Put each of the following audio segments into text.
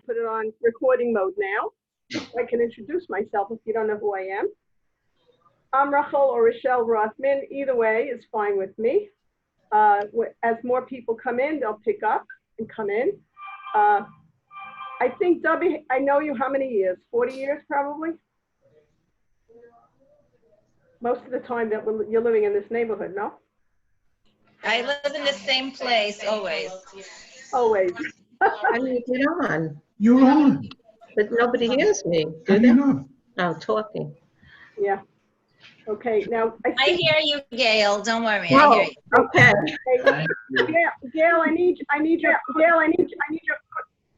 Put it on recording mode now. I can introduce myself if you don't know who I am. I'm Rachel or Rochelle Rothman. Either way is fine with me. As more people come in, they'll pick up and come in. I think, Dubbie, I know you how many years? 40 years probably? Most of the time that you're living in this neighborhood, no? I live in the same place always. Always. I need to get on, You're on. but nobody hears me, How do do you they? know? Oh, talking. Yeah. Okay, now I hear you, Gail. Don't worry. Oh, I hear you. okay. Gail, I need your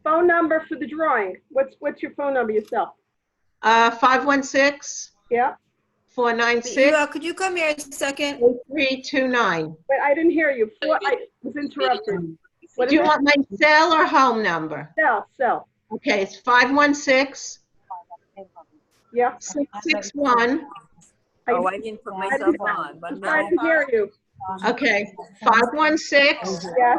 phone number for the drawing. What's your phone number yourself? 516 Yeah. 496 could you come here a second? 8329. Wait, I didn't hear you. I was interrupted. What Do you is it? want my cell or home number? Cell. Okay, it's 516 Yeah. 661. Oh, I didn't put myself on. I didn't hear you. Okay, 516 Yeah.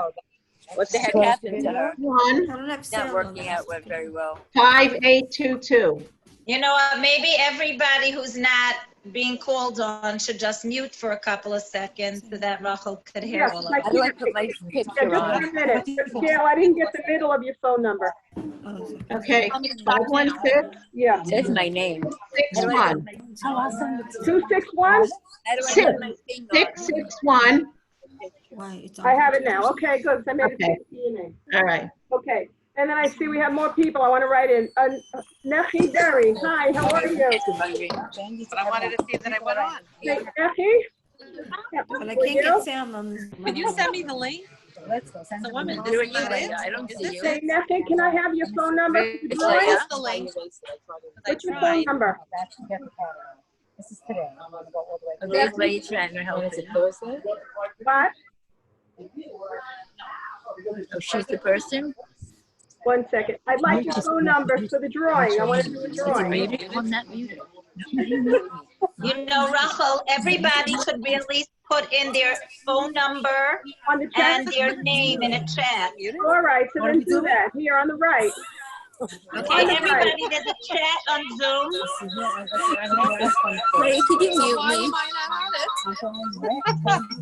What the heck happened to her? 1 Not working out very well. 5822. You know what? Maybe everybody who's not being called on should just mute for a couple of seconds so that Rachel could hear Yes, all of like- us. How do I put my Yeah, picture just on? 1 minute. Gail, I didn't get the middle of your phone number. Okay, 516 Yeah. There's my name. 61 261? How do I Six. put my thing on? 661. I have it now. Okay, good. I made it Okay. to your name. All right. Okay. And then I see we have more people. I want to write in. Nechi Berry. Hi, how are you? But I wanted to see that I went on. Hey, Nechi? But I For can't you? get sound on this. Could you send me the link? The woman, Do it is that it? I don't see you. Hey, Nechi, can I have your phone number? for the It's drawing? the link. I What's your phone tried. number? This is today. Okay, why are you trying to help it? What? Oh, she's the person? 1 second. I'd like your phone number for the drawing. I want to do a drawing. Muted? I'm not muted. You know, Rachel, everybody should really put in their phone number On the chat? and their name in a chat. All right, so then do that. Here on the right. Okay, everybody, there's a chat on Zoom. Hey, could you mute me?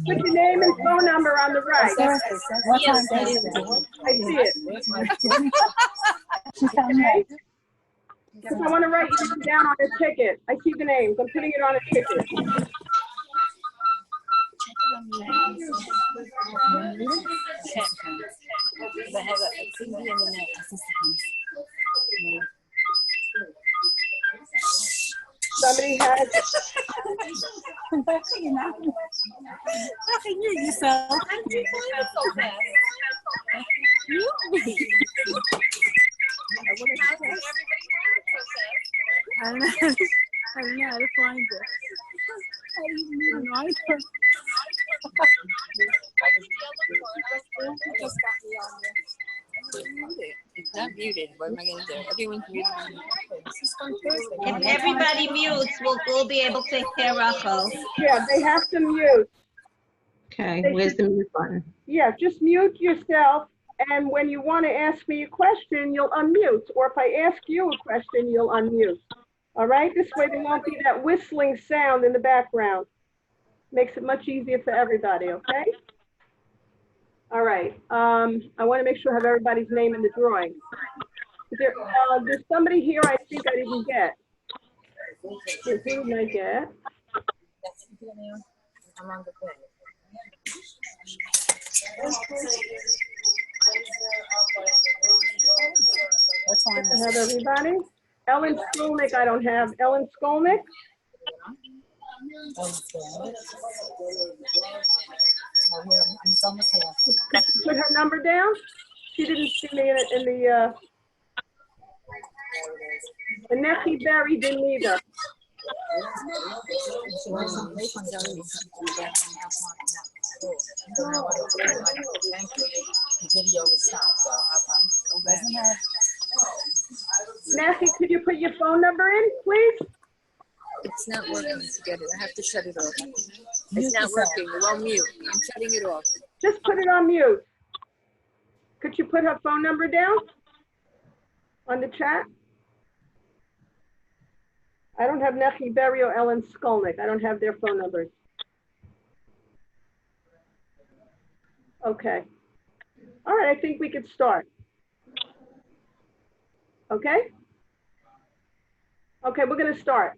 Put your name and phone number on the right. Yes. I see it. Okay? Because I want to write you down on a ticket. I see the names. I'm putting it on a ticket. Somebody has. I don't know how to find it. It's not muted. What am I going to do? Everyone's muted. If everybody mutes, we'll be able to hear Rachel. Yeah, they have to mute. Okay, where's the mute button? Yeah, just mute yourself. And when you want to ask me a question, you'll unmute. Or if I ask you a question, you'll unmute. All right? This way there won't be that whistling sound in the background. Makes it much easier for everybody, okay? All right. I want to make sure I have everybody's name in the drawing. There's somebody here I think I didn't get. Who did I get? I'm on the thing. I have everybody. Ellen Skolnick, I don't have. Ellen Skolnick? Put her number down. She didn't see me in the Nechi Berry didn't either. Nechi, could you put your phone number in, please? It's not working to get it. I have to shut it off. It's not working. It won't mute. I'm shutting it off. Just put it on mute. Could you put her phone number down on the chat? I don't have Nechi Berry or Ellen Skolnick. I don't have their phone numbers. Okay. All right, I think we could start. Okay? Okay, we're going to start.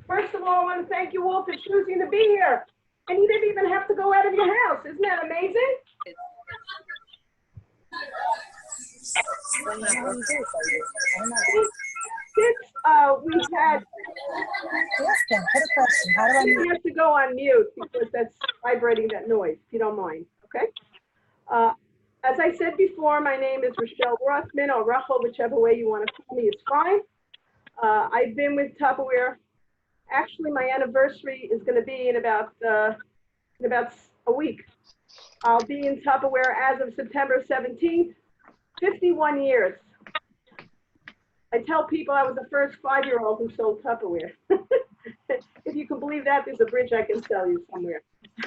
First of all, I want to thank you all for choosing to be here. And you didn't even have to go out of your house. Isn't that amazing? Since we had, Kristen, put a question. How do I you have to go on mute because that's vibrating that noise, if you don't mind, okay? As I said before, my name is Rochelle Rothman, or Rachel, whichever way you want to call me is fine. I've been with Tupperware. Actually, my anniversary is going to be in about a week. I'll be in Tupperware as of September 17th, 51 years. I tell people I was the first 5-year-old who sold Tupperware. If you can believe that, there's a bridge I can sell you somewhere.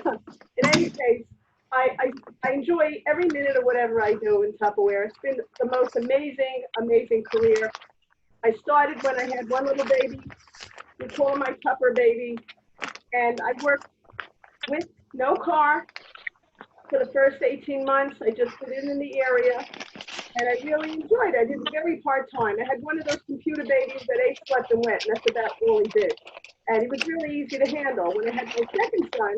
In any case, I enjoy every minute of whatever I do in Tupperware. It's been the most amazing career. I started when I had one little baby. We call him my Tupper baby. And I worked with no car for the first 18 months. I just put in the area. And I really enjoyed it. I did very part-time. I had one of those computer babies that ate, slept, and went, and that's about all he did. And it was really easy to handle. When I had my second son,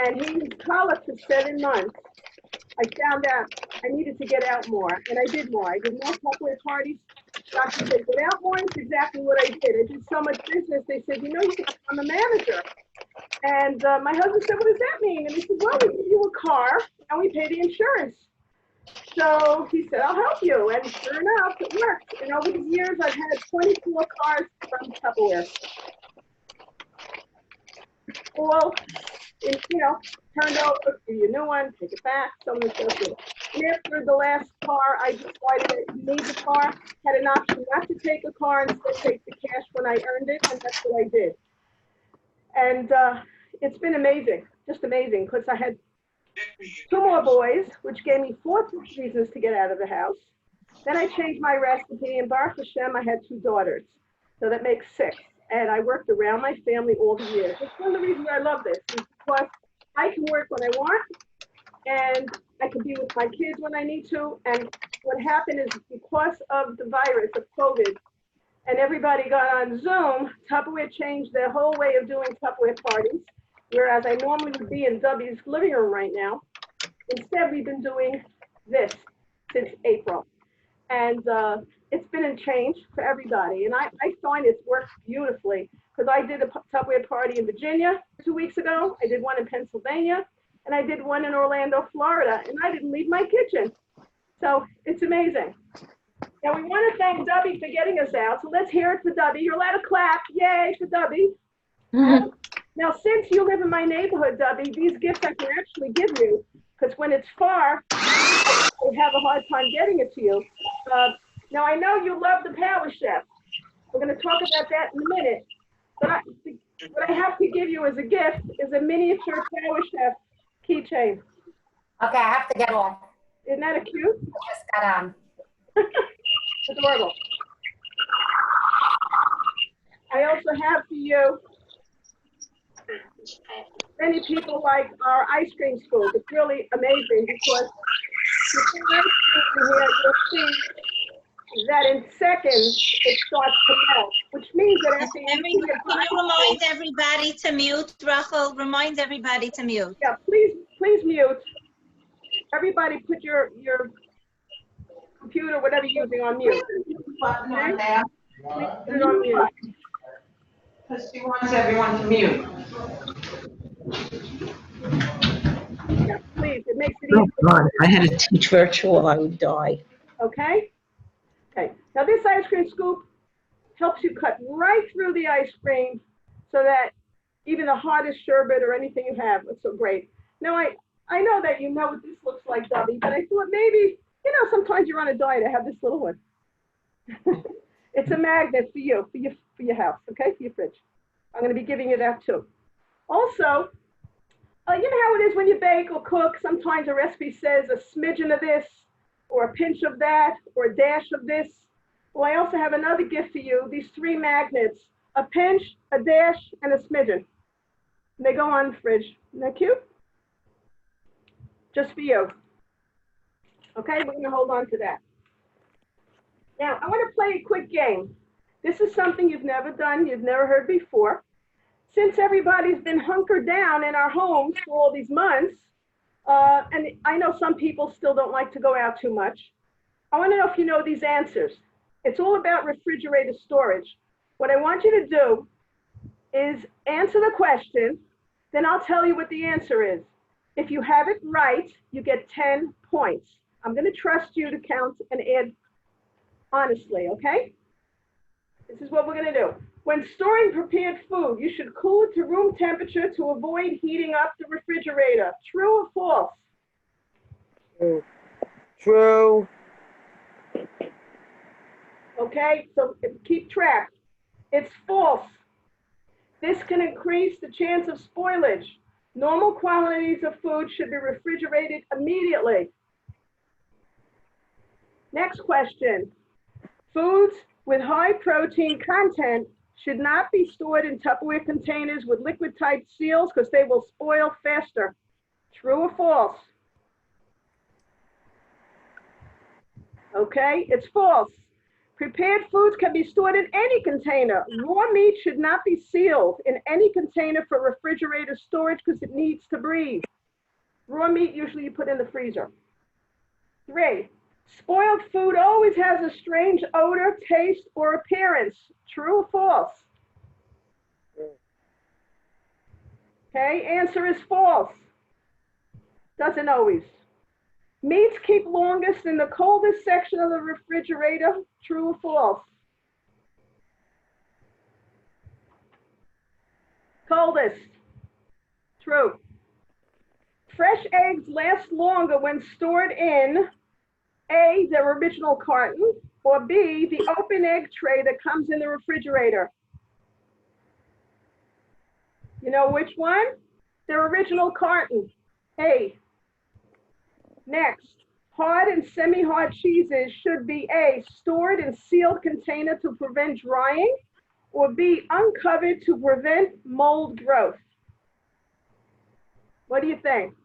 and he was colic for 7 months, I found out I needed to get out more, and I did more. I did more Tupperware parties. Doctor said, get out more, and it's exactly what I did. I did so much business, they said, you know, you can become a manager. And my husband said, what does that mean? And he said, well, we give you a car, and we pay the insurance. So he said, I'll help you. And sure enough, it worked. And over the years, I've had 24 cars from Tupperware. All, turned over, give you a new one, take it back, so on and so forth. And after the last car, I decided that you need the car, had an option not to take a car, instead take the cash when I earned it, and that's what I did. And it's been amazing, just amazing, because I had 2 more boys, which gave me 4 reasons to get out of the house. Then I changed my recipe, and Baruch Hashem, I had 2 daughters. So that makes 6. And I worked around my family all the years. That's one of the reasons I love this, is because I can work when I want, and I can be with my kids when I need to. And what happened is because of the virus of COVID, and everybody got on Zoom, Tupperware changed their whole way of doing Tupperware parties. Whereas I normally would be in Dubbie's living room right now. Instead, we've been doing this since April. And it's been a change for everybody. And I find it's worked beautifully, because I did a Tupperware party in Virginia 2 weeks ago. I did one in Pennsylvania, and I did one in Orlando, Florida, and I didn't leave my kitchen. So it's amazing. Now we want to thank Dubbie for getting us out. So let's hear it for Dubbie. You're allowed to clap. Yay for Dubbie. Now, since you live in my neighborhood, Dubbie, these gifts I can actually give you, because when it's far, I have a hard time getting it to you. Now, I know you love the Power Chef. We're going to talk about that in a minute. But what I have to give you as a gift is a miniature Power Chef keychain. Okay, I have to get off. Isn't that a cute? I just got on. Adorable. I also have for you, many people like our ice cream scoop. It's really amazing because here, you'll see that in seconds it starts to melt, which means that after Can you remind everybody to mute, Rachel? Remind everybody to mute. Yeah, please mute. Everybody put your computer, whatever you're using, on mute. Button Okay? on there, Please put it on mute. because she wants everyone to mute. Yeah, please, it makes it Oh, easy. God, if I had to teach virtual, I would die. Okay? Okay. Now this ice cream scoop helps you cut right through the ice cream so that even the hardest sherbet or anything you have, it's so great. Now I know that you know what this looks like, Dubbie, but I thought maybe, sometimes you're on a diet. I have this little one. It's a magnet for you, for your house, okay, for your fridge. I'm going to be giving you that too. Also, you know how it is when you bake or cook, sometimes a recipe says a smidgen of this, or a pinch of that, or a dash of this. Well, I also have another gift for you, these 3 magnets, a pinch, a dash, and a smidgen. And they go on the fridge. Isn't that cute? Just for you. Okay, we're gonna hold on to that. Now, I wanna play a quick game. This is something you've never done, you've never heard before. Since everybody's been hunkered down in our homes for all these months, and I know some people still don't like to go out too much, I wanna know if you know these answers. It's all about refrigerator storage. What I want you to do is answer the question, then I'll tell you what the answer is. If you have it right, you get 10 points. I'm gonna trust you to count and add honestly, okay? This is what we're gonna do. When storing prepared food, you should cool it to room temperature to avoid heating up the refrigerator. True or false? True. Okay, so keep track. It's false. This can increase the chance of spoilage. Normal quantities of food should be refrigerated immediately. Next question. Foods with high protein content should not be stored in Tupperware containers with liquid type seals because they will spoil faster. True or false? Okay, it's false. Prepared foods can be stored in any container. Raw meat should not be sealed in any container for refrigerator storage because it needs to breathe. Raw meat usually you put in the freezer. 3, spoiled food always has a strange odor, taste, or appearance. True or false? Okay, answer is false. Doesn't always. Meats keep longest in the coldest section of the refrigerator. True or false? Coldest. True. Fresh eggs last longer when stored in A, their original carton, or B, the open egg tray that comes in the refrigerator. You know which one? Their original carton. A. Next, hard and semi-hard cheeses should be A, stored in sealed container to prevent drying, or B, uncovered to prevent mold growth. What do you think?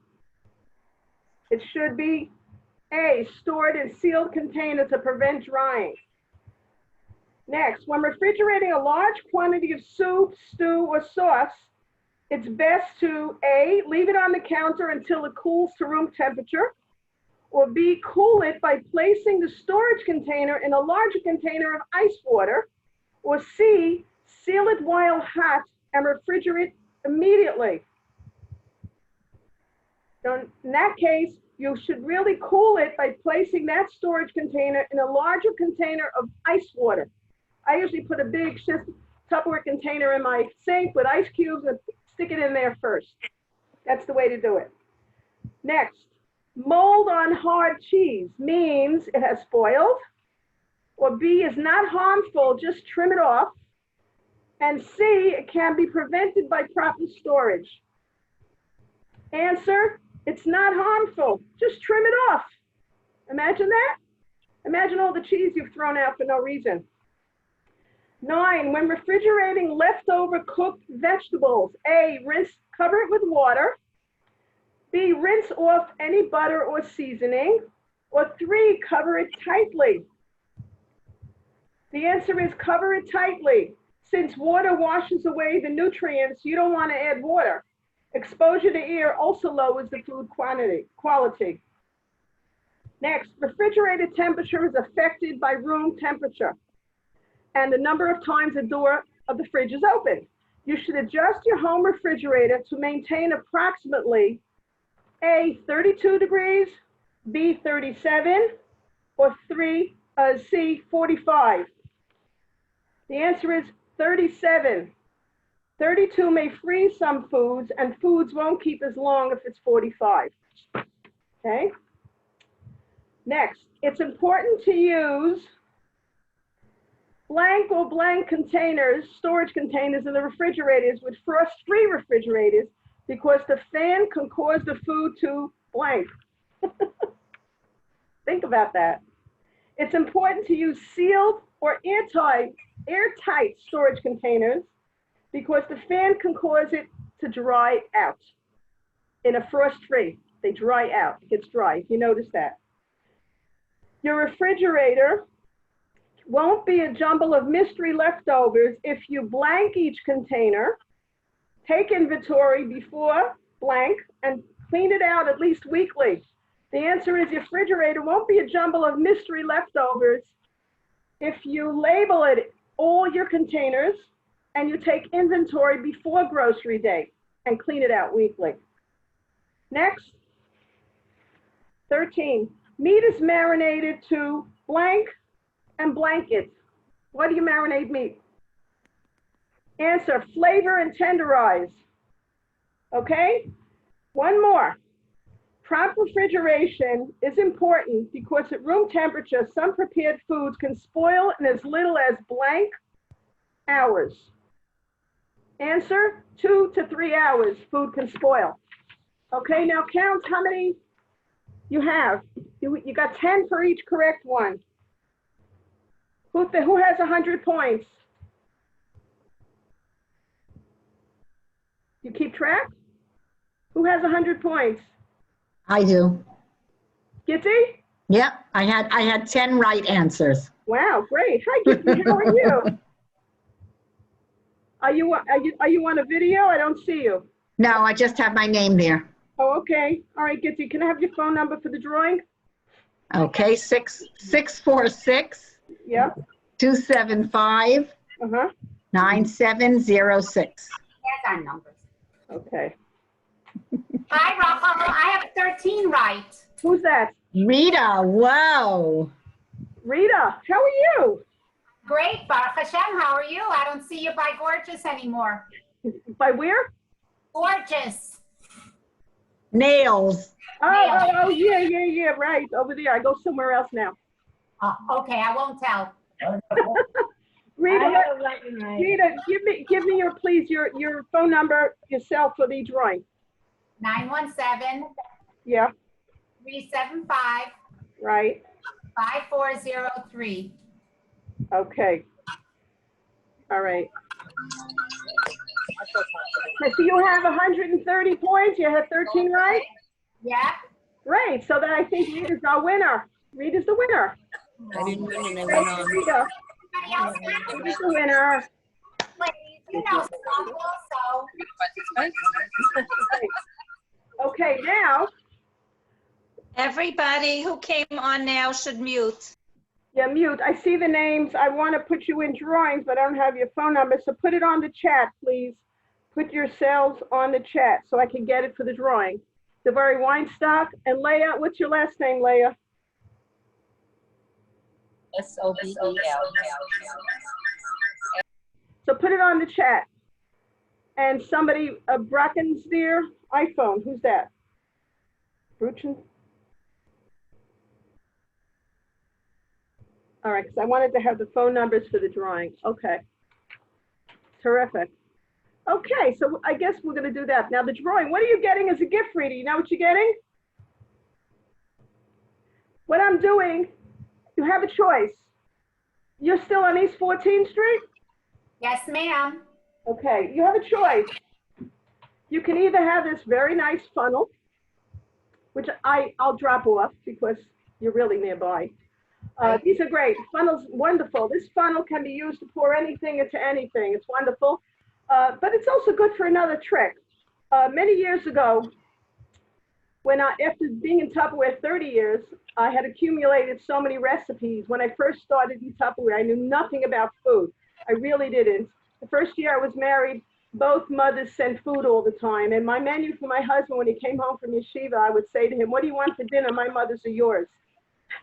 It should be A, stored in sealed container to prevent drying. Next, when refrigerating a large quantity of soup, stew, or sauce, it's best to A, leave it on the counter until it cools to room temperature, or B, cool it by placing the storage container in a larger container of ice water, or C, seal it while hot and refrigerate immediately. So in that case, you should really cool it by placing that storage container in a larger container of ice water. I usually put a big Tupperware container in my sink with ice cubes and stick it in there first. That's the way to do it. Next, mold on hard cheese means it has spoiled, or B, is not harmful, just trim it off, and C, it can be prevented by proper storage. Answer, it's not harmful, just trim it off. Imagine that. Imagine all the cheese you've thrown out for no reason. 9, when refrigerating leftover cooked vegetables, A, cover it with water, B, rinse off any butter or seasoning, or 3, cover it tightly. The answer is cover it tightly. Since water washes away the nutrients, you don't want to add water. Exposure to air also lowers the food quality. Next, refrigerator temperature is affected by room temperature and the number of times the door of the fridge is open. You should adjust your home refrigerator to maintain approximately A, 32 degrees, B, 37, or C, 45. The answer is 37. 32 may freeze some foods, and foods won't keep as long if it's 45. Okay? Next, it's important to use blank or blank containers, storage containers in the refrigerators with frost-free refrigerators because the fan can cause the food to blank. Think about that. It's important to use sealed or airtight storage containers because the fan can cause it to dry out. In a frost-free, they dry out, it gets dry, if you notice that. Your refrigerator won't be a jumble of mystery leftovers if you blank each container, take inventory before blank, and clean it out at least weekly. The answer is your refrigerator won't be a jumble of mystery leftovers if you label it all your containers and you take inventory before grocery day and clean it out weekly. Next, 13, meat is marinated to blank and blankets. What do you marinate meat? Answer, flavor and tenderize. Okay, one more. Prompt refrigeration is important because at room temperature, some prepared foods can spoil in as little as blank hours. Answer, 2 to 3 hours, food can spoil. Okay, now count how many you have. You got 10 for each correct one. Who has 100 points? You keep track? Who has 100 points? I do. Gitty? Yep, I had 10 right answers. Wow, great. Hi, Gitty, how are you? Are you on a video? I don't see you. No, I just have my name there. Oh, okay. All right, Gitty, can I have your phone number for the drawing? Okay, 646 Yeah. 275 Uh-huh. 9706. There's our numbers. Okay. Hi, Rachel. I have 13 right. Who's that? Rita, whoa. Rita, how are you? Great, Baruch Hashem. How are you? I don't see you by Gorgeous anymore. By where? Gorgeous. Nails. Oh, yeah, right. Over there. I go somewhere else now. Okay, I won't tell. Rita, Rita, give me your phone number yourself for the drawing. 917 Yeah, 375 right. 5403. Okay. All right. So you have 130 points. You had 13 right? Yeah. Great. So then I think Rita's our winner. Rita's the winner. I didn't win and I Great, went on. Rita. Anybody else have? Rita's the winner. Please, you know some also. Okay, now, Everybody who came on now should mute. yeah, mute. I see the names. I want to put you in drawings, but I don't have your phone number. So put it on the chat, please. Put yourselves on the chat so I can get it for the drawing. Devari Weinstock and Leah. What's your last name, Leah? Sobel. So put it on the chat. And somebody, Bracken's there, iPhone. Who's that? Bruchen? All right, because I wanted to have the phone numbers for the drawing. Okay. Terrific. Okay, so I guess we're going to do that. Now the drawing, what are you getting as a gift, Rita? You know what you're getting? What I'm doing, you have a choice. You're still on East 14th Street? Yes, ma'am. Okay, you have a choice. You can either have this very nice funnel, which I'll drop off because you're really nearby. These are great. Funnel's wonderful. This funnel can be used to pour anything into anything. It's wonderful. But it's also good for another trick. Many years ago, when after being in Tupperware 30 years, I had accumulated so many recipes. When I first started in Tupperware, I knew nothing about food. I really didn't. The first year I was married, both mothers sent food all the time. And my menu for my husband, when he came home from yeshiva, I would say to him, what do you want for dinner? My mother's are yours.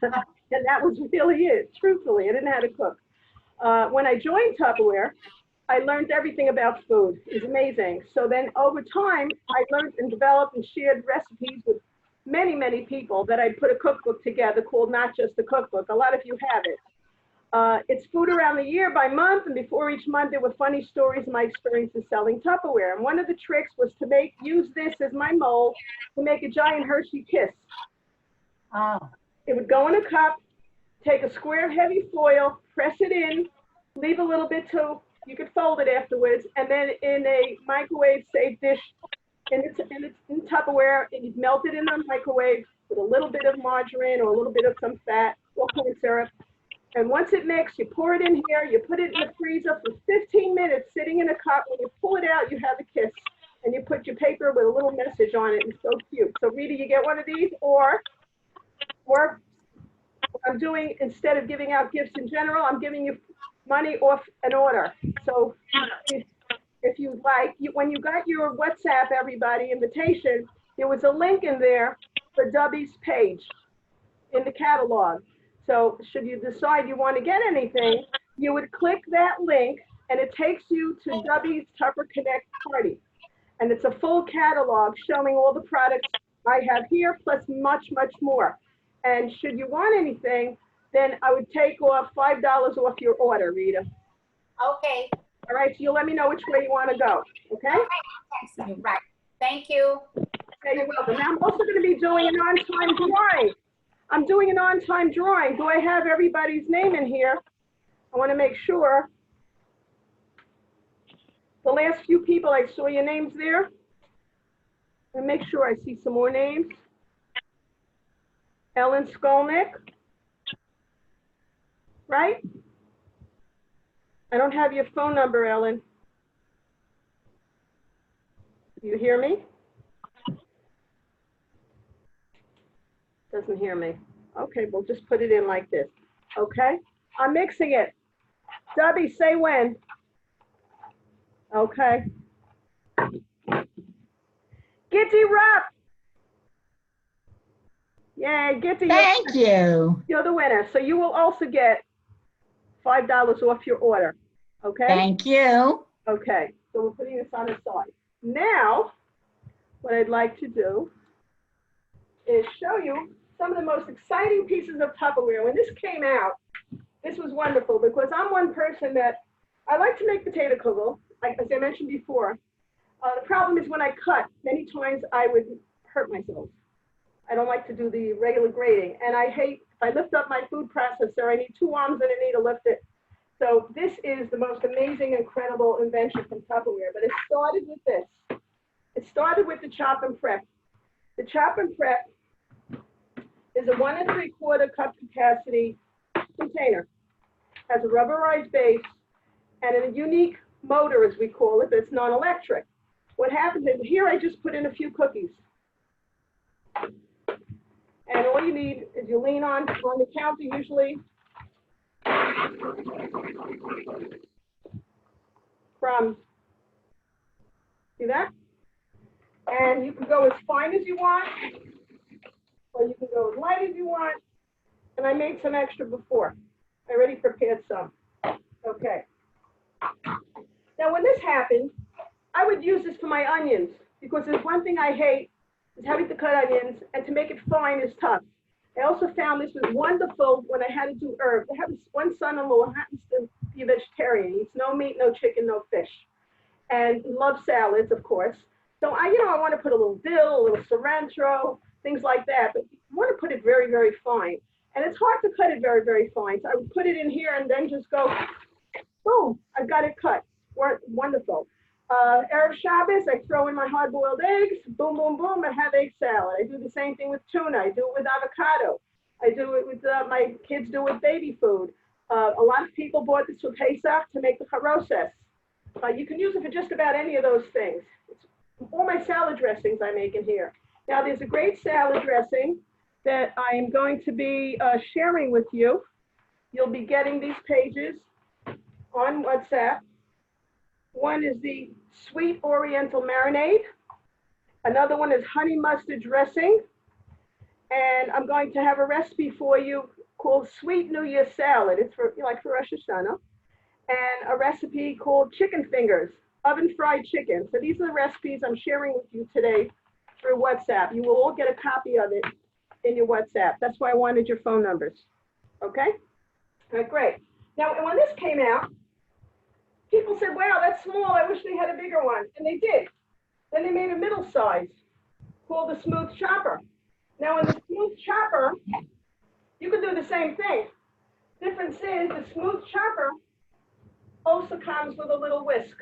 And that was really it, truthfully. I didn't know how to cook. When I joined Tupperware, I learned everything about food. It's amazing. So then over time, I learned and developed and shared recipes with many, many people that I put a cookbook together called Not Just a Cookbook. A lot of you have it. It's food around the year by month, and before each month there were funny stories of my experiences selling Tupperware. And one of the tricks was to use this as my mold to make a giant Hershey kiss. Oh, It would go in a cup, take a square of heavy foil, press it in, leave a little bit to, you could fold it afterwards, and then in a microwave safe dish in Tupperware, and you'd melt it in the microwave with a little bit of margarine or a little bit of some fat or corn syrup. And once it mixed, you pour it in here, you put it in the freezer for 15 minutes sitting in a cup. When you pull it out, you have a kiss. And you put your paper with a little message on it. It's so cute. So Rita, you get one of these, or what I'm doing, instead of giving out gifts in general, I'm giving you money off an order. So if you'd like, when you got your WhatsApp, everybody, invitation, there was a link in there for Dubbie's page in the catalog. So should you decide you want to get anything, you would click that link and it takes you to Dubbie's Tupper Connect party. And it's a full catalog showing all the products I have here, plus much, much more. And should you want anything, then I would take off $5 off your order, Rita. okay. All right, so you'll let me know which way you want to go, okay? Excellent. Right. Thank you. Okay, you're welcome. Now I'm also going to be doing an on-time drawing. I'm doing an on-time drawing. Do I have everybody's name in here? I want to make sure. The last few people, I saw your names there. And make sure I see some more names. Ellen Skolnick. Right? I don't have your phone number, Ellen. Do you hear me? Doesn't hear me. Okay, we'll just put it in like this. Okay, I'm mixing it. Dubbie, say when. Okay. Gitty Rupp. Yay, Gitty. Thank you. You're the winner. So you will also get $5 off your order. Okay? Thank you. Okay, so we're putting this on the side. Now, what I'd like to do is show you some of the most exciting pieces of Tupperware. When this came out, this was wonderful because I'm one person that I like to make potato kugel, like as I mentioned before. The problem is when I cut, many times I would hurt myself. I don't like to do the regular grating, and I hate, if I lift up my food processor, I need 2 arms and a knee to lift it. So this is the most amazing, incredible invention from Tupperware, but it started with this. It started with the chop and prep. The chop and prep is a 1 3/4 cup capacity container. Has a rubberized base and a unique motor, as we call it, that's non-electric. What happens is here I just put in a few cookies. And all you need is you lean on the counter usually crumbs. See that? And you can go as fine as you want, or you can go as light as you want. And I made some extra before. I already prepared some. Okay. Now when this happened, I would use this for my onions because there's one thing I hate is having to cut onions, and to make it fine is tough. I also found this was wonderful when I had to do herbs. I have this one son-in-law who happens to be a vegetarian. He eats no meat, no chicken, no fish, and loves salads, of course. So I want to put a little dill, a little cilantro, things like that, but you want to put it very, very fine. And it's hard to cut it very, very fine. So I would put it in here and then just go, boom, I've got it cut. Wonderful. Erev Shabbos, I throw in my hard-boiled eggs, boom, boom, boom, I have egg salad. I do the same thing with tuna. I do it with avocado. I do it with, my kids do it with baby food. A lot of people bought this for Pesach to make the charoses. You can use it for just about any of those things. It's all my salad dressings I make in here. Now, there's a great salad dressing that I am going to be sharing with you. You'll be getting these pages on WhatsApp. One is the sweet oriental marinade. Another one is honey mustard dressing. And I'm going to have a recipe for you called Sweet New Year Salad. It's for, like for Rosh Hashanah. And a recipe called chicken fingers, oven fried chicken. So these are the recipes I'm sharing with you today through WhatsApp. You will all get a copy of it in your WhatsApp. That's why I wanted your phone numbers. Okay? All right, great. Now, when this came out, people said, wow, that's small. I wish they had a bigger one. And they did. Then they made a middle size called the smooth chopper. Now, in the smooth chopper, you can do the same thing. Difference is the smooth chopper also comes with a little whisk.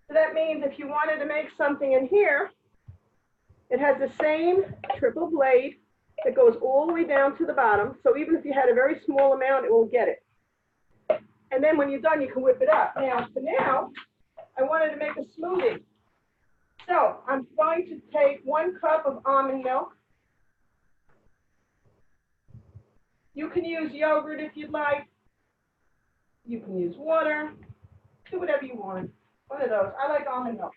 So that means if you wanted to make something in here, it has the same triple blade that goes all the way down to the bottom. So even if you had a very small amount, it will get it. And then when you're done, you can whip it up. Now, for now, I wanted to make a smoothie. So I'm going to take 1 cup of almond milk. You can use yogurt if you'd like. You can use water. Do whatever you want. One of those. I like almond milk.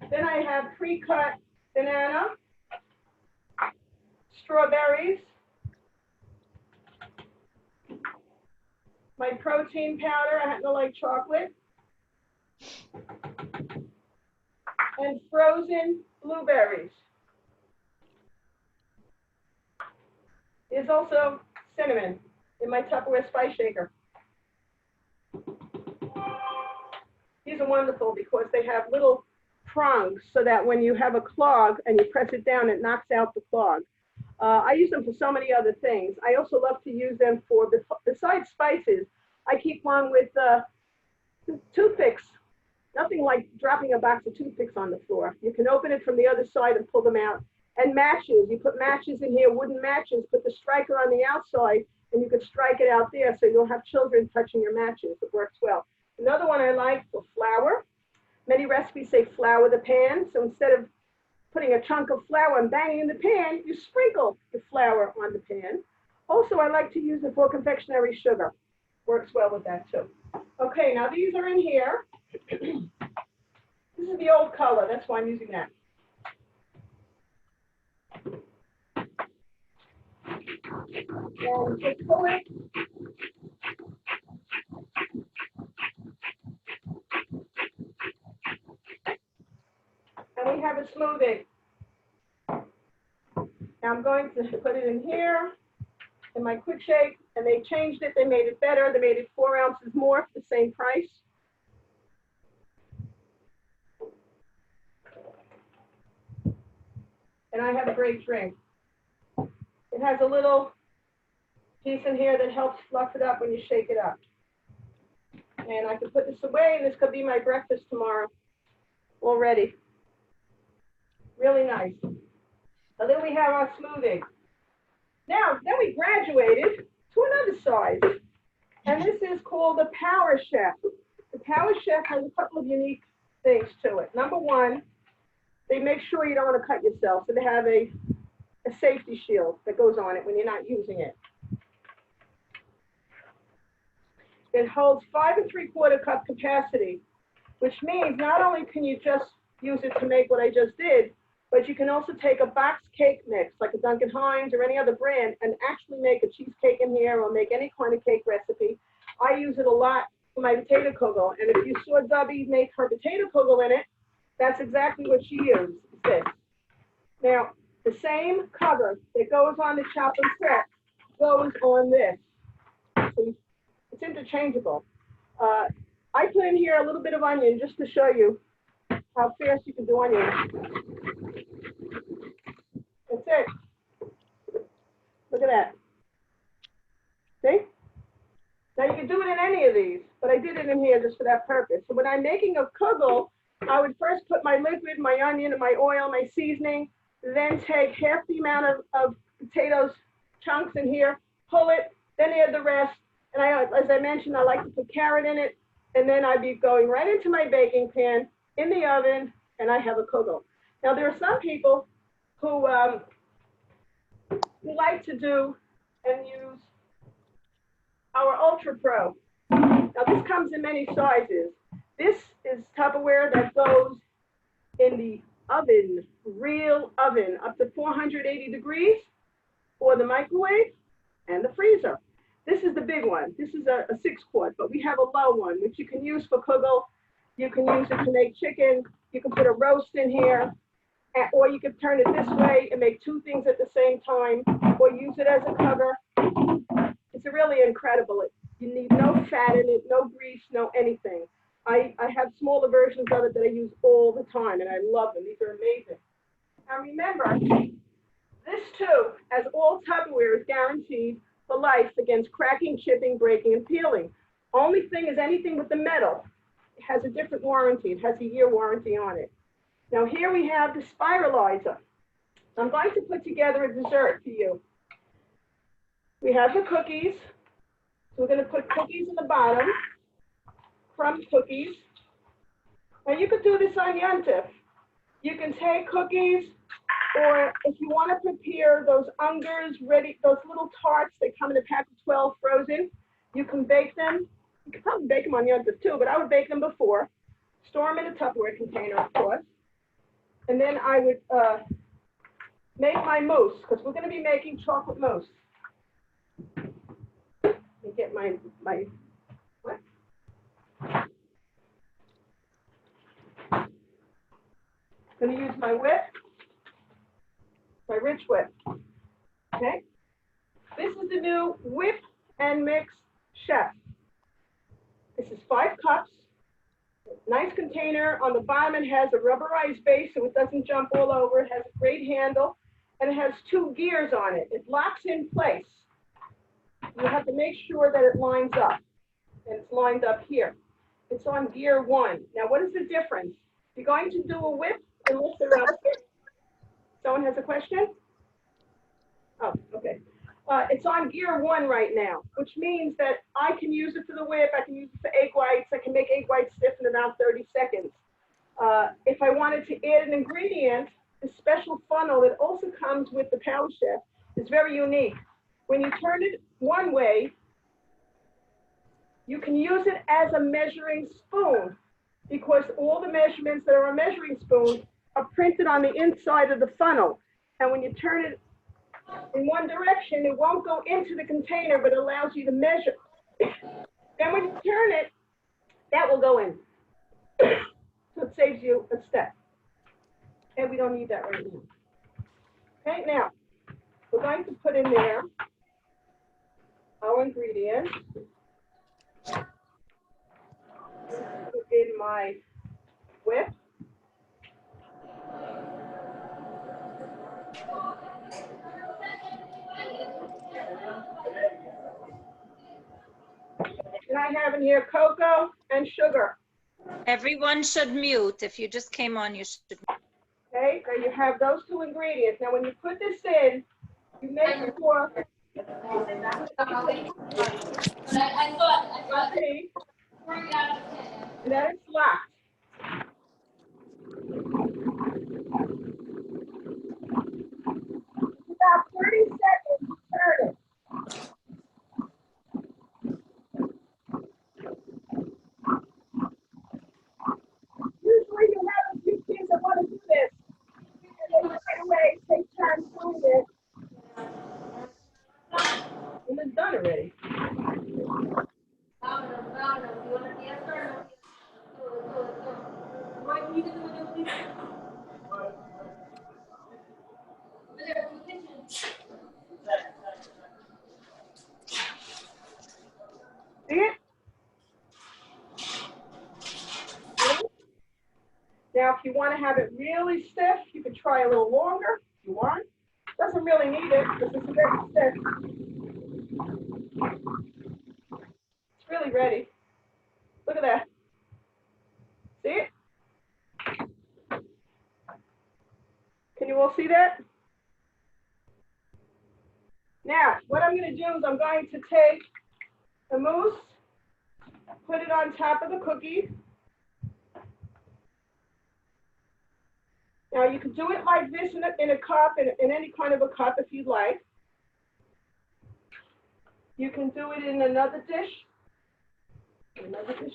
Then I have pre-cut banana, strawberries, my protein powder, I happen to like chocolate, and frozen blueberries. There's also cinnamon in my Tupperware spice shaker. These are wonderful because they have little prongs so that when you have a clog and you press it down, it knocks out the clog. I use them for so many other things. I also love to use them for, besides spices, I keep one with toothpicks. Nothing like dropping a box of toothpicks on the floor. You can open it from the other side and pull them out. And matches, you put matches in here, wooden matches, put the striker on the outside, and you could strike it out there so you'll have children touching your matches. It works well. Another one I like for flour. Many recipes say flour the pan. So instead of putting a chunk of flour and banging in the pan, you sprinkle the flour on the pan. Also, I like to use it for confectionery sugar. Works well with that too. Okay, now these are in here. This is the old color. That's why I'm using that. And just pull it. And we have a smoothie. Now I'm going to put it in here in my quick shake, and they changed it. They made it better. They made it 4 ounces more for the same price. And I have a great drink. It has a little piece in here that helps fluff it up when you shake it up. And I can put this away, and this could be my breakfast tomorrow already. Really nice. So then we have our smoothie. Now, then we graduated to another size. And this is called the Power Chef. The Power Chef has a couple of unique things to it. Number one, they make sure you don't want to cut yourself. So they have a safety shield that goes on it when you're not using it. It holds 5 3/4 cup capacity, which means not only can you just use it to make what I just did, but you can also take a box cake mix, like a Duncan Hines or any other brand, and actually make a cheesecake in here or make any kind of cake recipe. I use it a lot for my potato kugel. And if you saw Dubbie make her potato kugel in it, that's exactly what she used, this. Now, the same cover that goes on the chopping set goes on this. So it's interchangeable. I put in here a little bit of onion just to show you how fast you can do onions. That's it. Look at that. See? Now you can do it in any of these, but I did it in here just for that purpose. So when I'm making a kugel, I would first put my liquid, my onion, and my oil, my seasoning, then take half the amount of potatoes chunks in here, pull it, then add the rest. And as I mentioned, I like to put carrot in it, and then I'd be going right into my baking pan in the oven, and I have a kugel. Now there are some people who like to do and use our Ultra Pro. Now this comes in many sizes. This is Tupperware that goes in the oven, real oven, up to 480 degrees, or the microwave and the freezer. This is the big one. This is a 6-quart, but we have a low one, which you can use for kugel. You can use it to make chicken. You can put a roast in here, or you can turn it this way and make 2 things at the same time, or use it as a cover to It's really incredible. You need no fat in it, no grease, no anything. I have smaller versions of it that I use all the time, and I love them. These are amazing. Now remember, this too, as all Tupperware, is guaranteed for life against cracking, chipping, breaking, and peeling. Only thing is anything with the metal, it has a different warranty. It has a year warranty on it. Now here we have the spiralizer. I'm going to put together a dessert for you. We have the cookies. So we're going to put cookies in the bottom, crumb cookies. Now you could do this on Yontif. You can take cookies, or if you want to prepare those ungers ready, those little tarts that come in a pack of 12 frozen, you can bake them. You can probably bake them on Yontif too, but I would bake them before. Store them in a Tupperware container, of course. And then I would make my mousse, because we're going to be making chocolate mousse. Let me get my what? I'm going to use my whip, my rich whip. Okay? This is the new Whip and Mix Chef. This is 5 cups. Nice container. On the bottom, it has a rubberized base so it doesn't jump all over. It has a great handle, and it has 2 gears on it. It locks in place. You have to make sure that it lines up, and it's lined up here. It's on gear 1. Now, what is the difference? You're going to do a whip and lift it up. Someone has a question? Oh, okay. It's on gear 1 right now, which means that I can use it for the whip. I can use it for egg whites. I can make egg whites stiff in about 30 seconds. If I wanted to add an ingredient, the special funnel that also comes with the Power Chef is very unique. When you turn it one way, you can use it as a measuring spoon, because all the measurements that are a measuring spoon are printed on the inside of the funnel. And when you turn it in one direction, it won't go into the container, but it allows you to measure. Then when you turn it, that will go in. So it saves you a step. And we don't need that right now. Okay, now, we're going to put in there our ingredients. Put in my whip. And I have in here cocoa and sugar. Everyone should mute. If you just came on, you should. Okay, now you have those 2 ingredients. Now when you put this in, you make sure that it's locked. About 30 seconds to turn it. Usually you have a few kids that want to do this, and they right away take turns doing it. And it's done already. See it? Now, if you want to have it really stiff, you could try a little longer if you want. Doesn't really need it because it's very stiff. It's really ready. Look at that. See it? Can you all see that? Now, what I'm going to do is I'm going to take the mousse, put it on top of the cookie. Now you can do it like this in a cup, in any kind of a cup if you'd like. You can do it in another dish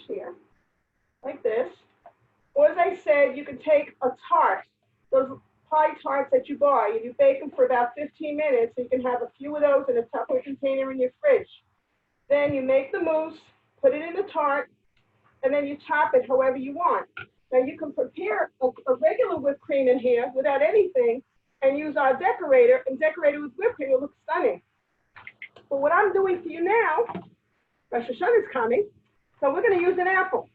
here, like this. Or as I said, you can take a tart, those pie tarts that you buy, and you bake them for about 15 minutes, so you can have a few of those in a Tupperware container in your fridge. Then you make the mousse, put it in the tart, and then you top it however you want. Now you can prepare a regular whipped cream in here without anything and use our decorator and decorate it with whipped cream. It looks stunning. But what I'm doing for you now, Rosh Hashanah is coming, so we're going to use an apple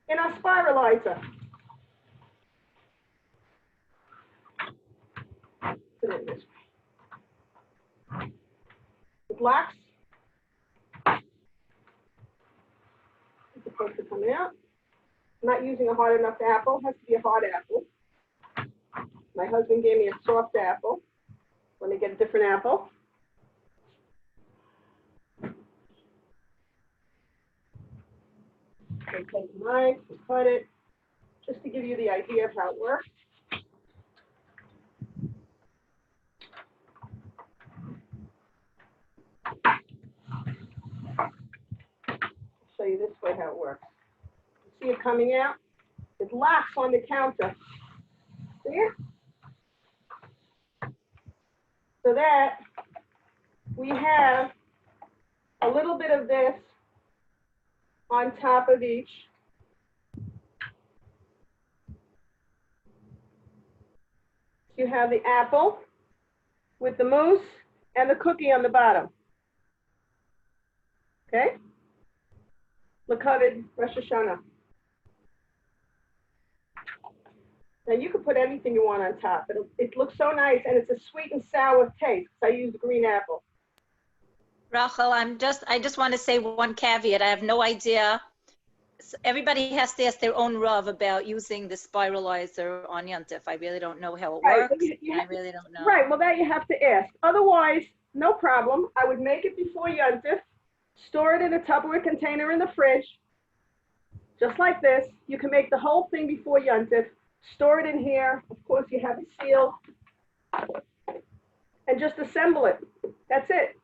in our spiralizer. Put it this way. The blacks. It's supposed to come out. I'm not using a hard enough apple. It has to be a hard apple. My husband gave me a soft apple. Let me get a different apple. So take a knife and cut it, just to give you the idea of how it works. Show you this way how it works. See it coming out? It locks on the counter. See it? So that we have a little bit of this on top of each. You have the apple with the mousse and the cookie on the bottom. Okay? L'kavod Rosh Hashanah. Now you can put anything you want on top. It looks so nice, and it's a sweet and sour taste. I use the green apple. Rachel, I just want to say one caveat. I have no idea. Everybody has to ask their own Rav about using the spiralizer on Yontif. I really don't know how it Right, works. I really don't know. Right, well, that you have to ask. Otherwise, no problem. I would make it before Yontif, store it in a Tupperware container in the fridge, just like this. You can make the whole thing before Yontif, store it in here. Of course, you have it sealed, and just assemble it. That's it.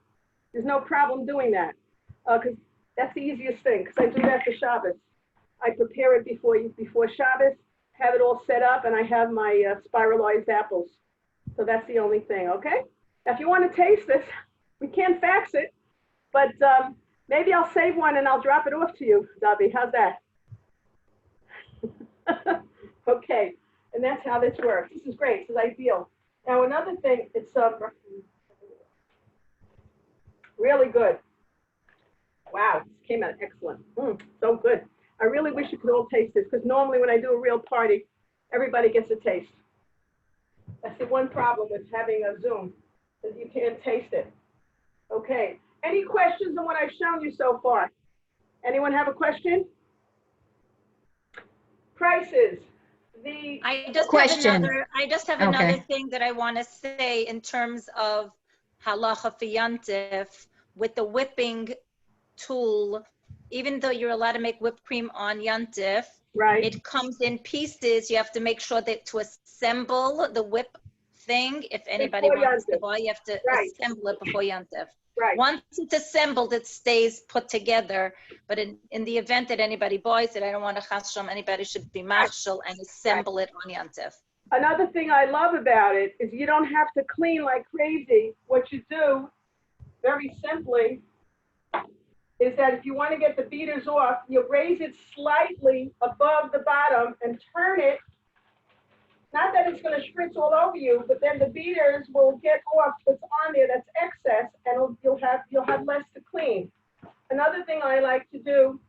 There's no problem doing that, because that's the easiest thing, because I do that for Shabbos. I prepare it before Shabbos, have it all set up, and I have my spiralized apples. So that's the only thing, okay? Now, if you want to taste this, we can't fax it, but maybe I'll save one and I'll drop it off to you, Dubbie. How's that? Okay, and that's how this works. This is great. This is ideal. Now, another thing, it's really good. Wow, this came out excellent. So good. I really wish you could all taste this, because normally when I do a real party, everybody gets a taste. That's the one problem with having a Zoom, is you can't taste it. Okay, any questions on what I've shown you so far? Anyone have a question? Prices. I just have another thing that I want to say in terms of halacha for Yontif with the whipping tool. Even though you're allowed to make whipped cream on Yontif, right, it comes in pieces. You have to make sure that to assemble the whip thing, if anybody wants to buy, you have to assemble it before Yontif. Right. Once it's assembled, it stays put together. But in the event that anybody buys it, I don't want to chasham, anybody should be marshal and assemble it on Yontif. Another thing I love about it is you don't have to clean like crazy. What you do, very simply, is that if you want to get the beaters off, you raise it slightly above the bottom and turn it. Not that it's going to spritz all over you, but then the beaters will get off what's on there that's excess, and you'll have less to clean. Another thing I like to do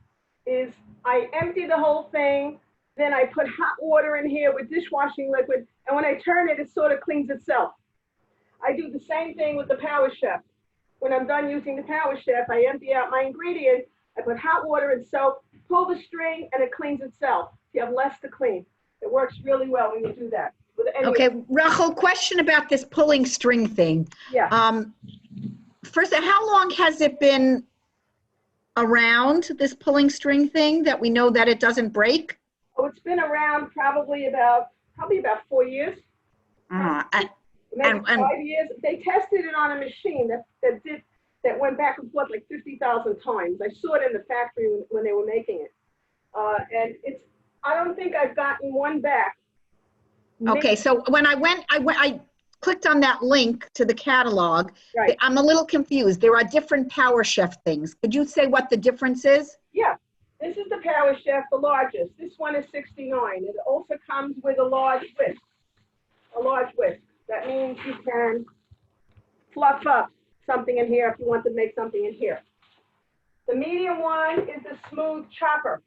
is I empty the whole thing, then I put hot water in here with dishwashing liquid, and when I turn it, it sort of cleans itself. I do the same thing with the Power Chef. When I'm done using the Power Chef, I empty out my ingredients, I put hot water and soap, pull the string, and it cleans itself. You have less to clean. It works really well when you do that. Okay, Rachel, question about this pulling string thing. Yeah. First, how long has it been around, this pulling string thing, that we know that it doesn't break? Oh, it's been around probably about 4 years. Maybe 5 years. They tested it on a machine that went back and forth like 50,000 times. I saw it in the factory when they were making it, and I don't think I've gotten one back. Okay, so when I clicked on that link to the catalog. Right. I'm a little confused. There are different Power Chef things. Could you say what the difference is? Yeah, this is the Power Chef, the largest. This one is 69. It also comes with a large whisk. A large whisk. That means you can fluff up something in here if you want to make something in here. The medium one is the smooth chopper,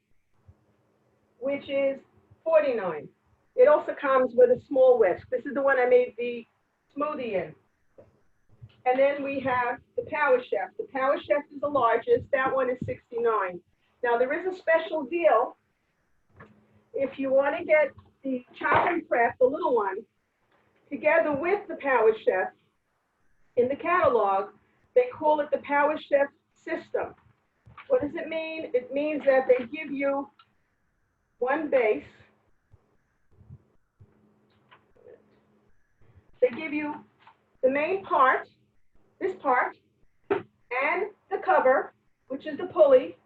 which is $49. It also comes with a small whisk. This is the one I made the smoothie in. And then we have the Power Chef. The Power Chef is the largest. That one is $69. Now there is a special deal. If you want to get the Chop and Prep, the little one, together with the Power Chef, in the catalog, they call it the Power Chef System. What does it mean? It means that they give you one base. They give you the main part, this part, and the cover, which is the pulley,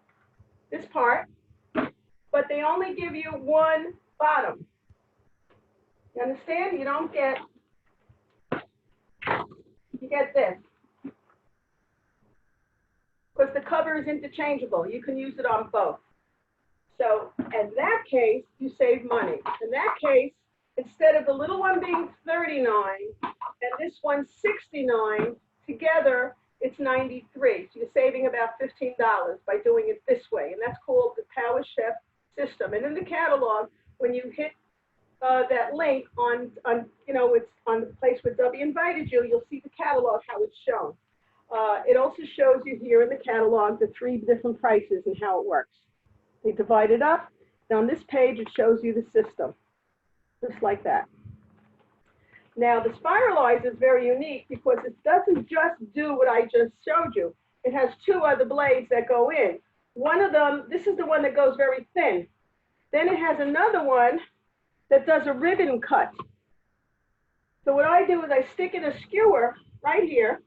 this part, but they only give you one bottom. You understand? You don't get, you get this. Because the cover is interchangeable. You can use it on both. So in that case, you save money. In that case, instead of the little one being $39 and this one $69, together it's $93. So you're saving about $15 by doing it this way. And that's called the Power Chef System. And in the catalog, when you hit that link on it's on the place where Dubbie invited you, you'll see the catalog, how it's shown. It also shows you here in the catalog the 3 different prices and how it works. They divide it up. And on this page, it shows you the system, just like that. Now, the spiralizer is very unique because it doesn't just do what I just showed you. It has 2 other blades that go in. One of them, this is the one that goes very thin. Then it has another one that does a ribbon cut. So what I do is I stick in a skewer right here,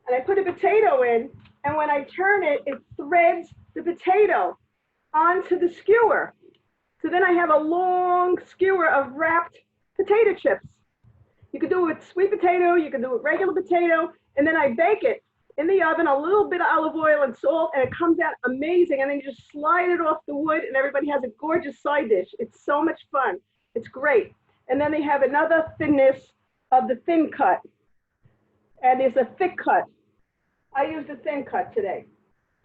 and I put a potato in, and when I turn it, it threads the potato onto the skewer. So then I have a long skewer of wrapped potato chips. You could do it with sweet potato, you can do it with regular potato, and then I bake it in the oven, a little bit of olive oil and salt, and it comes out amazing. And then you just slide it off the wood, and everybody has a gorgeous side dish. It's so much fun. It's great. And then they have another thinness of the thin cut. And there's a thick cut. I used a thin cut today.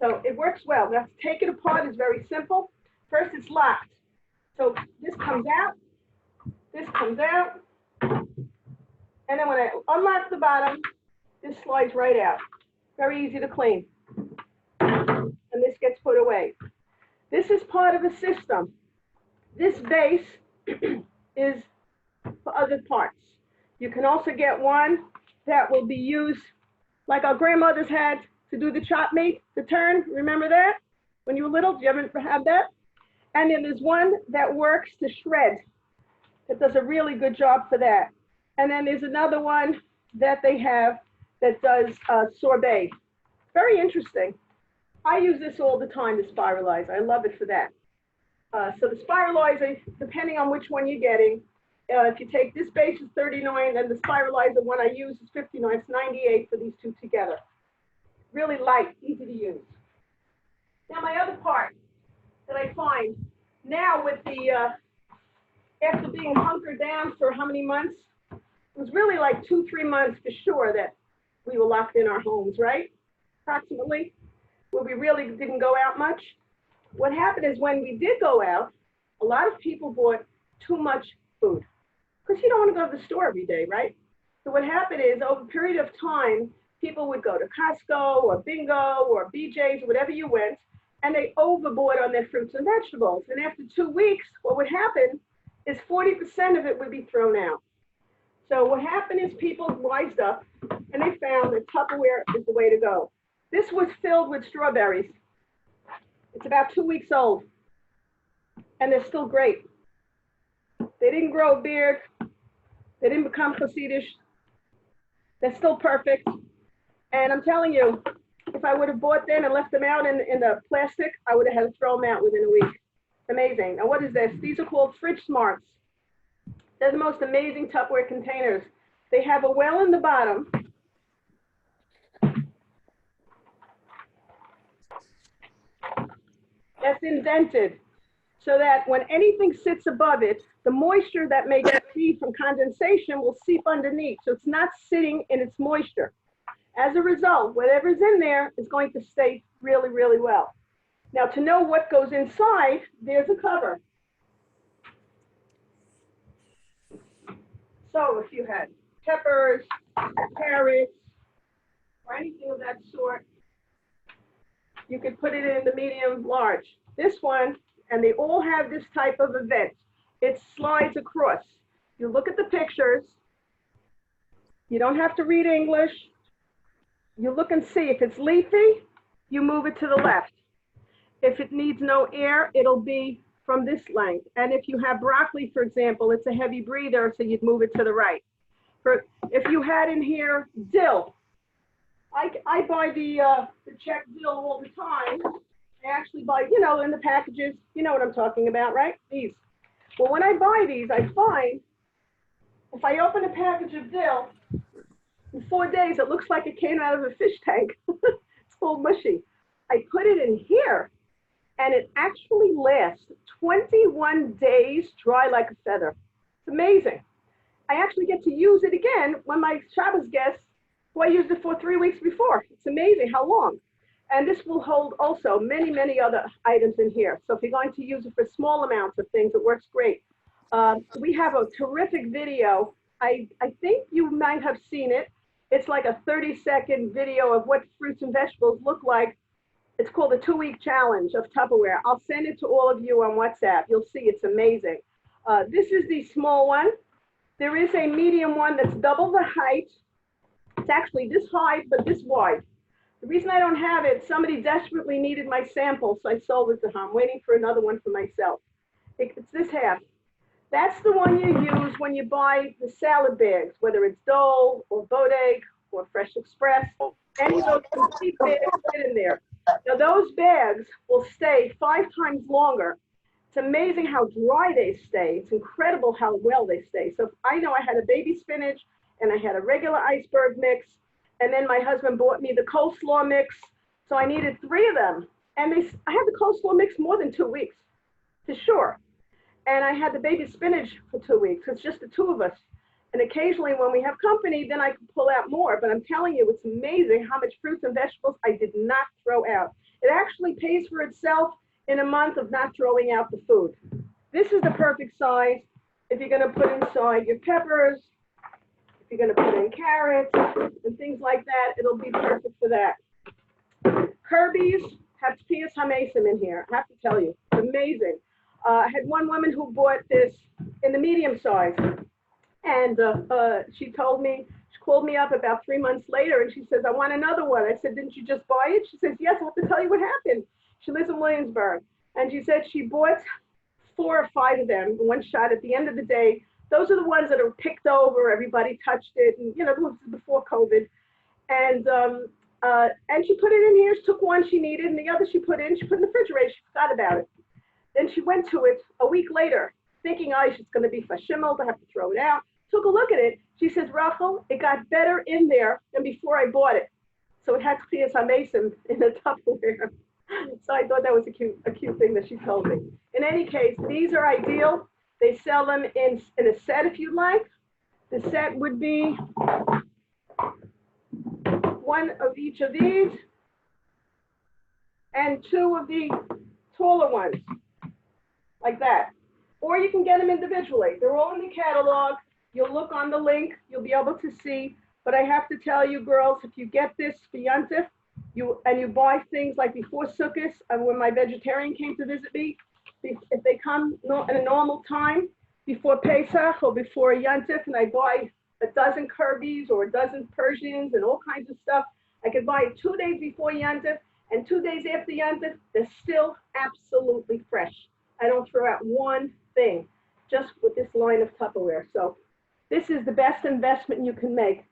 So it works well. Now to take it apart is very simple. First, it's locked. So this comes out, this comes out, and then when I unlock the bottom, this slides right out. Very easy to clean. And this gets put away. This is part of a system. This base is for other parts. You can also get one that will be used like our grandmothers had to do the chop meat, the turn. Remember that? When you were little, did you ever have that? And then there's one that works to shred. That does a really good job for that. And then there's another one that they have that does sorbet. Very interesting. I use this all the time, the spiralizer. I love it for that. So the spiralizer, depending on which one you're getting, if you take this base is $39 and the spiralizer one I use is $59, it's $98 for these 2 together. Really light, easy to use. Now my other part that I find now with the, after being hunkered down for how many months? It was really like 2-3 months for sure that we were locked in our homes, right? Approximately, where we really didn't go out much. What happened is when we did go out, a lot of people bought too much food because you don't want to go to the store every day, right? So what happened is over a period of time, people would go to Costco or Bingo or BJ's or whatever you went, and they overbought on their fruits and vegetables. And after 2 weeks, what would happen is 40% of it would be thrown out. So what happened is people wised up and they found that Tupperware is the way to go. This was filled with strawberries. It's about 2 weeks old and they're still great. They didn't grow a beard. They didn't become Hasidish. They're still perfect. And I'm telling you, if I would have bought them and left them out in the plastic, I would have had to throw them out within a week. Amazing. Now what is this? These are called Fridge Smarts. They're the most amazing Tupperware containers. They have a well in the bottom. That's indented so that when anything sits above it, the moisture that may get free from condensation will seep underneath. So it's not sitting in its moisture. As a result, whatever's in there is going to stay really, really well. Now, to know what goes inside, there's a cover. So if you had peppers, carrots, or anything of that sort, you could put it in the medium large. This one, and they all have this type of event. It slides across. You look at the pictures. You don't have to read English. You look and see if it's leafy, you move it to the left. If it needs no air, it'll be from this length. And if you have broccoli, for example, it's a heavy breather, so you'd move it to the right. If you had in here dill, I buy the Czech dill all the time. I actually buy, you know, in the packages, you know what I'm talking about, right? These. Well, when I buy these, I find if I open a package of dill, in 4 days, it looks like it came out of a fish tank. It's all mushy. I put it in here, and it actually lasts 21 days dry like a feather. It's amazing. I actually get to use it again when my Shabbos guests, who I used it for 3 weeks before. It's amazing how long. And this will hold also many, many other items in here. So if you're going to use it for small amounts of things, it works great. We have a terrific video. I think you might have seen it. It's like a 30-second video of what fruits and vegetables look like. It's called the 2-week challenge of Tupperware. I'll send it to all of you on WhatsApp. You'll see it's amazing. This is the small one. There is a medium one that's double the height. It's actually this high, but this wide. The reason I don't have it, somebody desperately needed my sample, so I sold it to her. I'm waiting for another one for myself. It's this half. That's the one you use when you buy the salad bags, whether it's Dole or Bodeg or Fresh Express. Any of those complete bags fit in there. Now those bags will stay 5 times longer. It's amazing how dry they stay. It's incredible how well they stay. So I know I had a baby spinach and I had a regular iceberg mix, and then my husband bought me the coleslaw mix. So I needed 3 of them. And I had the coleslaw mix more than 2 weeks, for sure. And I had the baby spinach for 2 weeks. It's just the 2 of us. And occasionally when we have company, then I can pull out more. But I'm telling you, it's amazing how much fruits and vegetables I did not throw out. It actually pays for itself in a month of not throwing out the food. This is the perfect size if you're gonna put inside your peppers, if you're gonna put in carrots and things like that, it'll be perfect for that. Kirby's have Tupperware Cooking in here, I have to tell you, it's amazing. I had one woman who bought this in the medium size, and she called me up about 3 months later, and she says, I want another one. I said, didn't you just buy it? She says, yes, I have to tell you what happened. She lives in Williamsburg, and she said she bought 4 or 5 of them in one shot. At the end of the day, those are the ones that are picked over, everybody touched it, and you know, this was before COVID. And she put it in here, she took one she needed, and the other she put in the refrigerator, she forgot about it. Then she went to it a week later, thinking, oh, it's going to be fashimmel, I have to throw it out. Took a look at it. She says, Rachel, it got better in there than before I bought it. So it had Tupperware Cooking in the Tupperware. So I thought that was a cute thing that she told me. In any case, these are ideal. They sell them in a set if you like. The set would be 1 of each of these and 2 of the taller ones, like that. Or you can get them individually. They're all in the catalog. You'll look on the link, you'll be able to see. But I have to tell you, girls, if you get this for Yontif, you buy things like before Sukkot, when my vegetarian came to visit me, if they come at a normal time, before Pesach or before Yontif, and I buy a dozen Kirby's or a dozen Persians and all kinds of stuff, I could buy it 2 days before Yontif, and 2 days after Yontif, they're still absolutely fresh. I don't throw out one thing, just with this line of Tupperware. So this is the best investment you can make.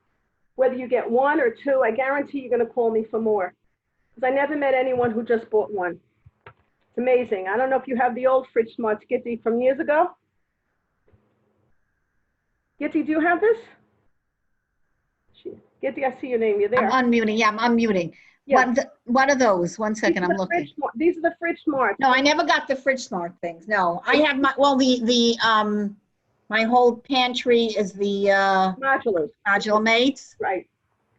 Whether you get 1 or 2, I guarantee you're gonna call me for more. Because I never met anyone who just bought 1. It's amazing. I don't know if you have the old Fridge Smarts, Gitti, from years ago. Gitti, do you have this? Gitti, I see your name, you're there. I'm unmuting, yeah, I'm unmuting. Yeah. What are those? One second, I'm looking. These are the Fridge Smarts. No, I never got the Fridge Smart things, no. I have my whole pantry is the Modulars. modular mates. Right.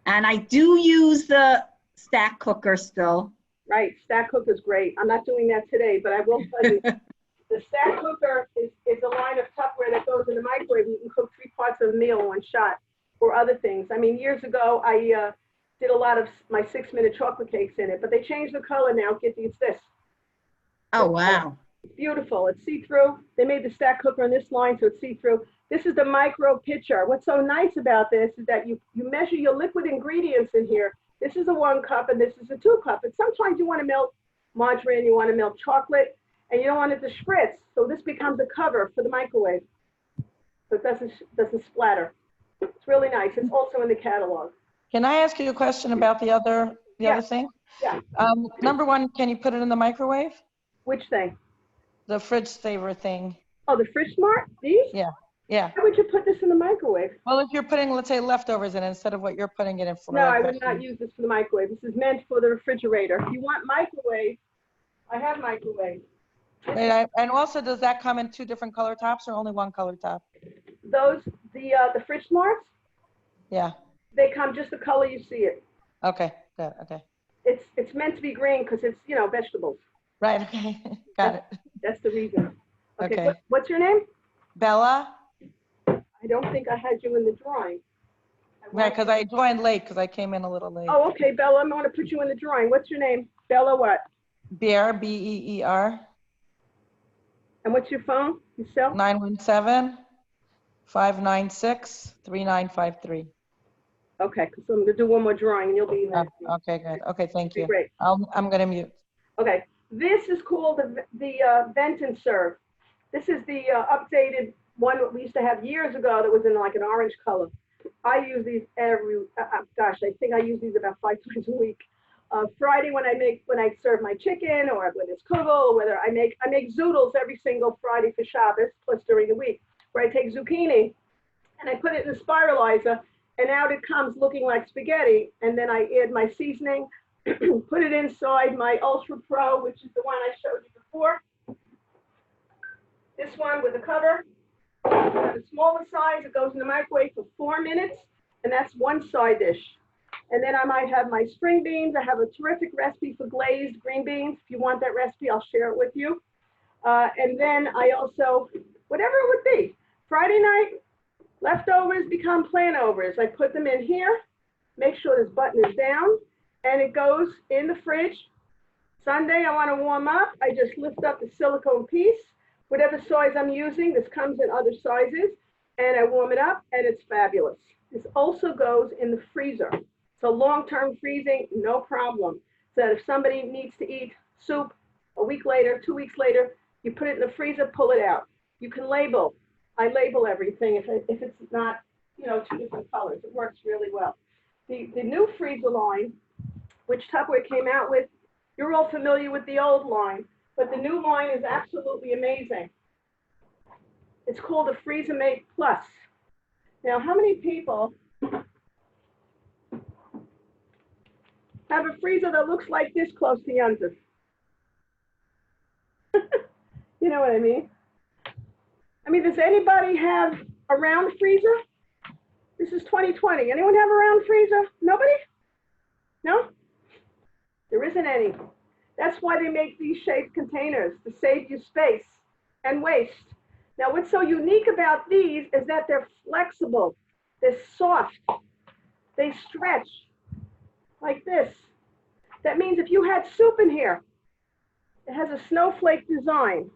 And I do use the stack cooker still. Right, stack cooker is great. I'm not doing that today, but I will tell you, the stack cooker is a line of Tupperware that goes in the microwave. You can cook 3 parts of a meal in one shot or other things. I mean, years ago, I did a lot of my 6-minute chocolate cakes in it, but they changed the color now. It's this. Oh, wow. It's beautiful. It's see-through. They made the stack cooker in this line, so it's see-through. This is the micro pitcher. What's so nice about this is that you measure your liquid ingredients in here. This is a 1 cup and this is a 2 cup. And sometimes you want to melt margarine, you want to melt chocolate, and you don't want it to spritz. So this becomes a cover for the microwave. So it doesn't splatter. It's really nice. It's also in the catalog. Can I ask you a question about the other thing? Yeah. Number one, can you put it in the microwave? Which thing? The fridge saver thing. Oh, the Fridge Smart? These? Yeah. Yeah. Why would you put this in the microwave? Well, if you're putting, let's say, leftovers in instead of what you're putting it in for. No, I would not use this for the microwave. This is meant for the refrigerator. If you want microwave, I have microwave. And also, does that come in 2 different color tops or only 1 color top? Those, the Fridge Smarts, Yeah. they come just the color you see it. Okay. Good. Okay. It's meant to be green because it's, vegetables. Right. Okay. Got it. That's the reason. Okay. What's your name? Bella. I don't think I had you in the drawing. Right, because I joined late because I came in a little late. Oh, okay, Bella, I'm going to put you in the drawing. What's your name? Bella what? Beer, B-E-E-R. And what's your phone? Your cell? 917-596-3953. Okay, so I'm going to do one more drawing and you'll be in there. Okay, good. Okay, thank Okay, you. great. I'm going to mute. Okay, this is called the Vent and Serve. This is the updated one that we used to have years ago that was in like an orange color. I use these I think I use these about 5 times a week. Friday when I serve my chicken or when it's kugel, or whether I make zoodles every single Friday for Shabbos, plus during the week, where I take zucchini and I put it in the spiralizer and out it comes looking like spaghetti. And then I add my seasoning, put it inside my Ultra Pro, which is the one I showed you before. This one with a cover. The smaller size, it goes in the microwave for 4 minutes, and that's one side dish. And then I might have my string beans. I have a terrific recipe for glazed green beans. If you want that recipe, I'll share it with you. And then I also, whatever it would be, Friday night, leftovers become planovers. I put them in here, make sure this button is down, and it goes in the fridge. Sunday, I want to warm up. I just lift up the silicone piece. Whatever size I'm using, this comes in other sizes, and I warm it up, and it's fabulous. This also goes in the freezer. So long-term freezing, no problem. So that if somebody needs to eat soup a week later, 2 weeks later, you put it in the freezer, pull it out. You can label. I label everything if it's not, 2 different colors. It works really well. The new freezer line, which Tupperware came out with, you're all familiar with the old line. But the new line is absolutely amazing. It's called a Freezer Mate Plus. Now, how many people have a freezer that looks like this close to Yunz's? You know what I mean? Does anybody have a round freezer? This is 2020. Anyone have a round freezer? Nobody? No? There isn't any. That's why they make these shaped containers, to save you space and waste. Now, what's so unique about these is that they're flexible, they're soft, they stretch like this. That means if you had soup in here, it has a snowflake design.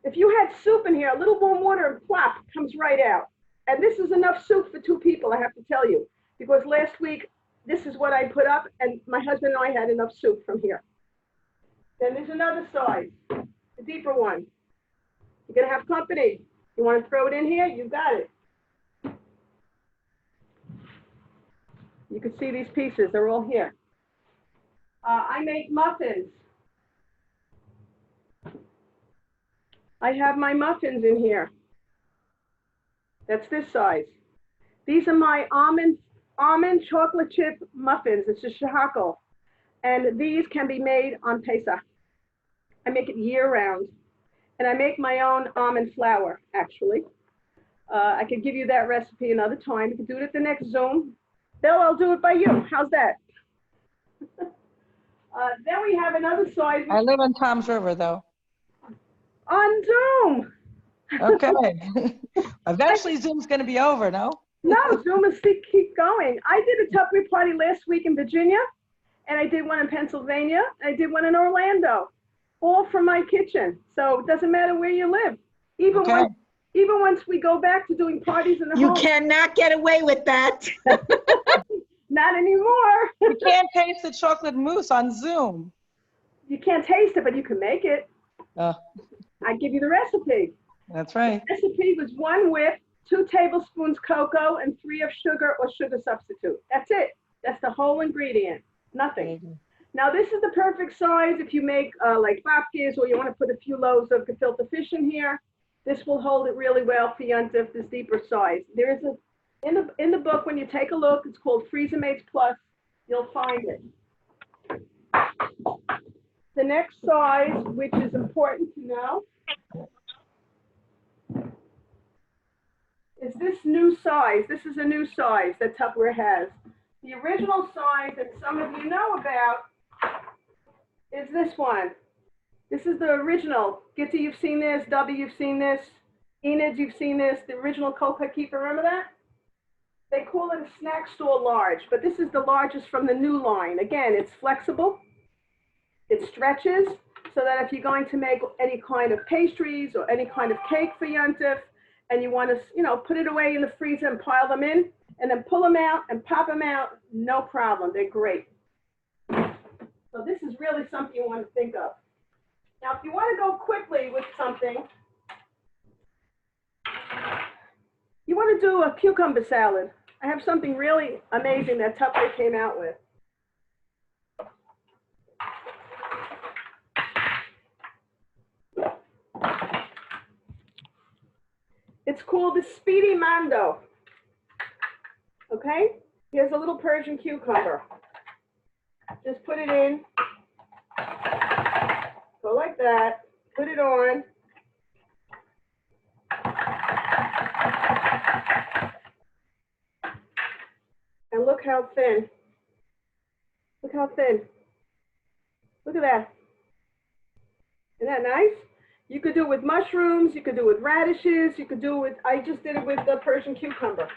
If you had soup in here, a little warm water and plop comes right out. And this is enough soup for 2 people, I have to tell you, because last week, this is what I put up, and my husband and I had enough soup from here. Then there's another size, a deeper one. You're gonna have company. You wanna throw it in here? You got it. You can see these pieces, they're all here. I make muffins. I have my muffins in here. That's this size. These are my almond chocolate chip muffins. It's a shahakal. And these can be made on Pesach. I make it year round. And I make my own almond flour, actually. I could give you that recipe another time. You can do it at the next Zoom. Bill, I'll do it by you. How's that? Then we have another size I live on Tom's River, though. on Zoom. Okay. Eventually, Zoom's going to be over, no? No, Zoom is keep going. I did a Tupperware party last week in Virginia, and I did one in Pennsylvania, and I did one in Orlando, all from my kitchen. So it doesn't matter where you live. Even Okay. once we go back to doing parties in the You home. cannot get away with that. Not anymore. You can't taste the chocolate mousse on Zoom. You can't taste it, but you can make it. Oh, I give you the recipe. that's right. The recipe was 1 whip, 2 tablespoons cocoa, and 3 of sugar or sugar substitute. That's it. That's the whole ingredient. Nothing. Now this is the perfect size if you make like babkes, or you want to put a few loaves of gefilte fish in here. This will hold it really well for Yontif, this deeper size. There is a, in the book, when you take a look, it's called Freezer Mates Plus. You'll find it. The next size, which is important to know, is this new size. This is a new size that Tupperware has. The original size that some of you know about is this one. This is the original. Gitti, you've seen this. Dubbie, you've seen this. Enid, you've seen this. The original Coca Keeper, remember that? They call it a snack store large, but this is the largest from the new line. Again, it's flexible. It stretches so that if you're going to make any kind of pastries or any kind of cake for Yontif, and you want to, you know, put it away in the freezer and pile them in, and then pull them out and pop them out, no problem. They're great. So this is really something you want to think of. Now, if you want to go quickly with something, you want to do a cucumber salad. I have something really amazing that Tupperware came out with. It's called the Speedy Mando. Okay? Here's a little Persian cucumber. Just put it in. Go like that. Put it on. And look how thin. Look how thin. Look at that. Isn't that nice? You could do it with mushrooms, you could do it with radishes, you could do it with, I just did it with the Persian cucumber.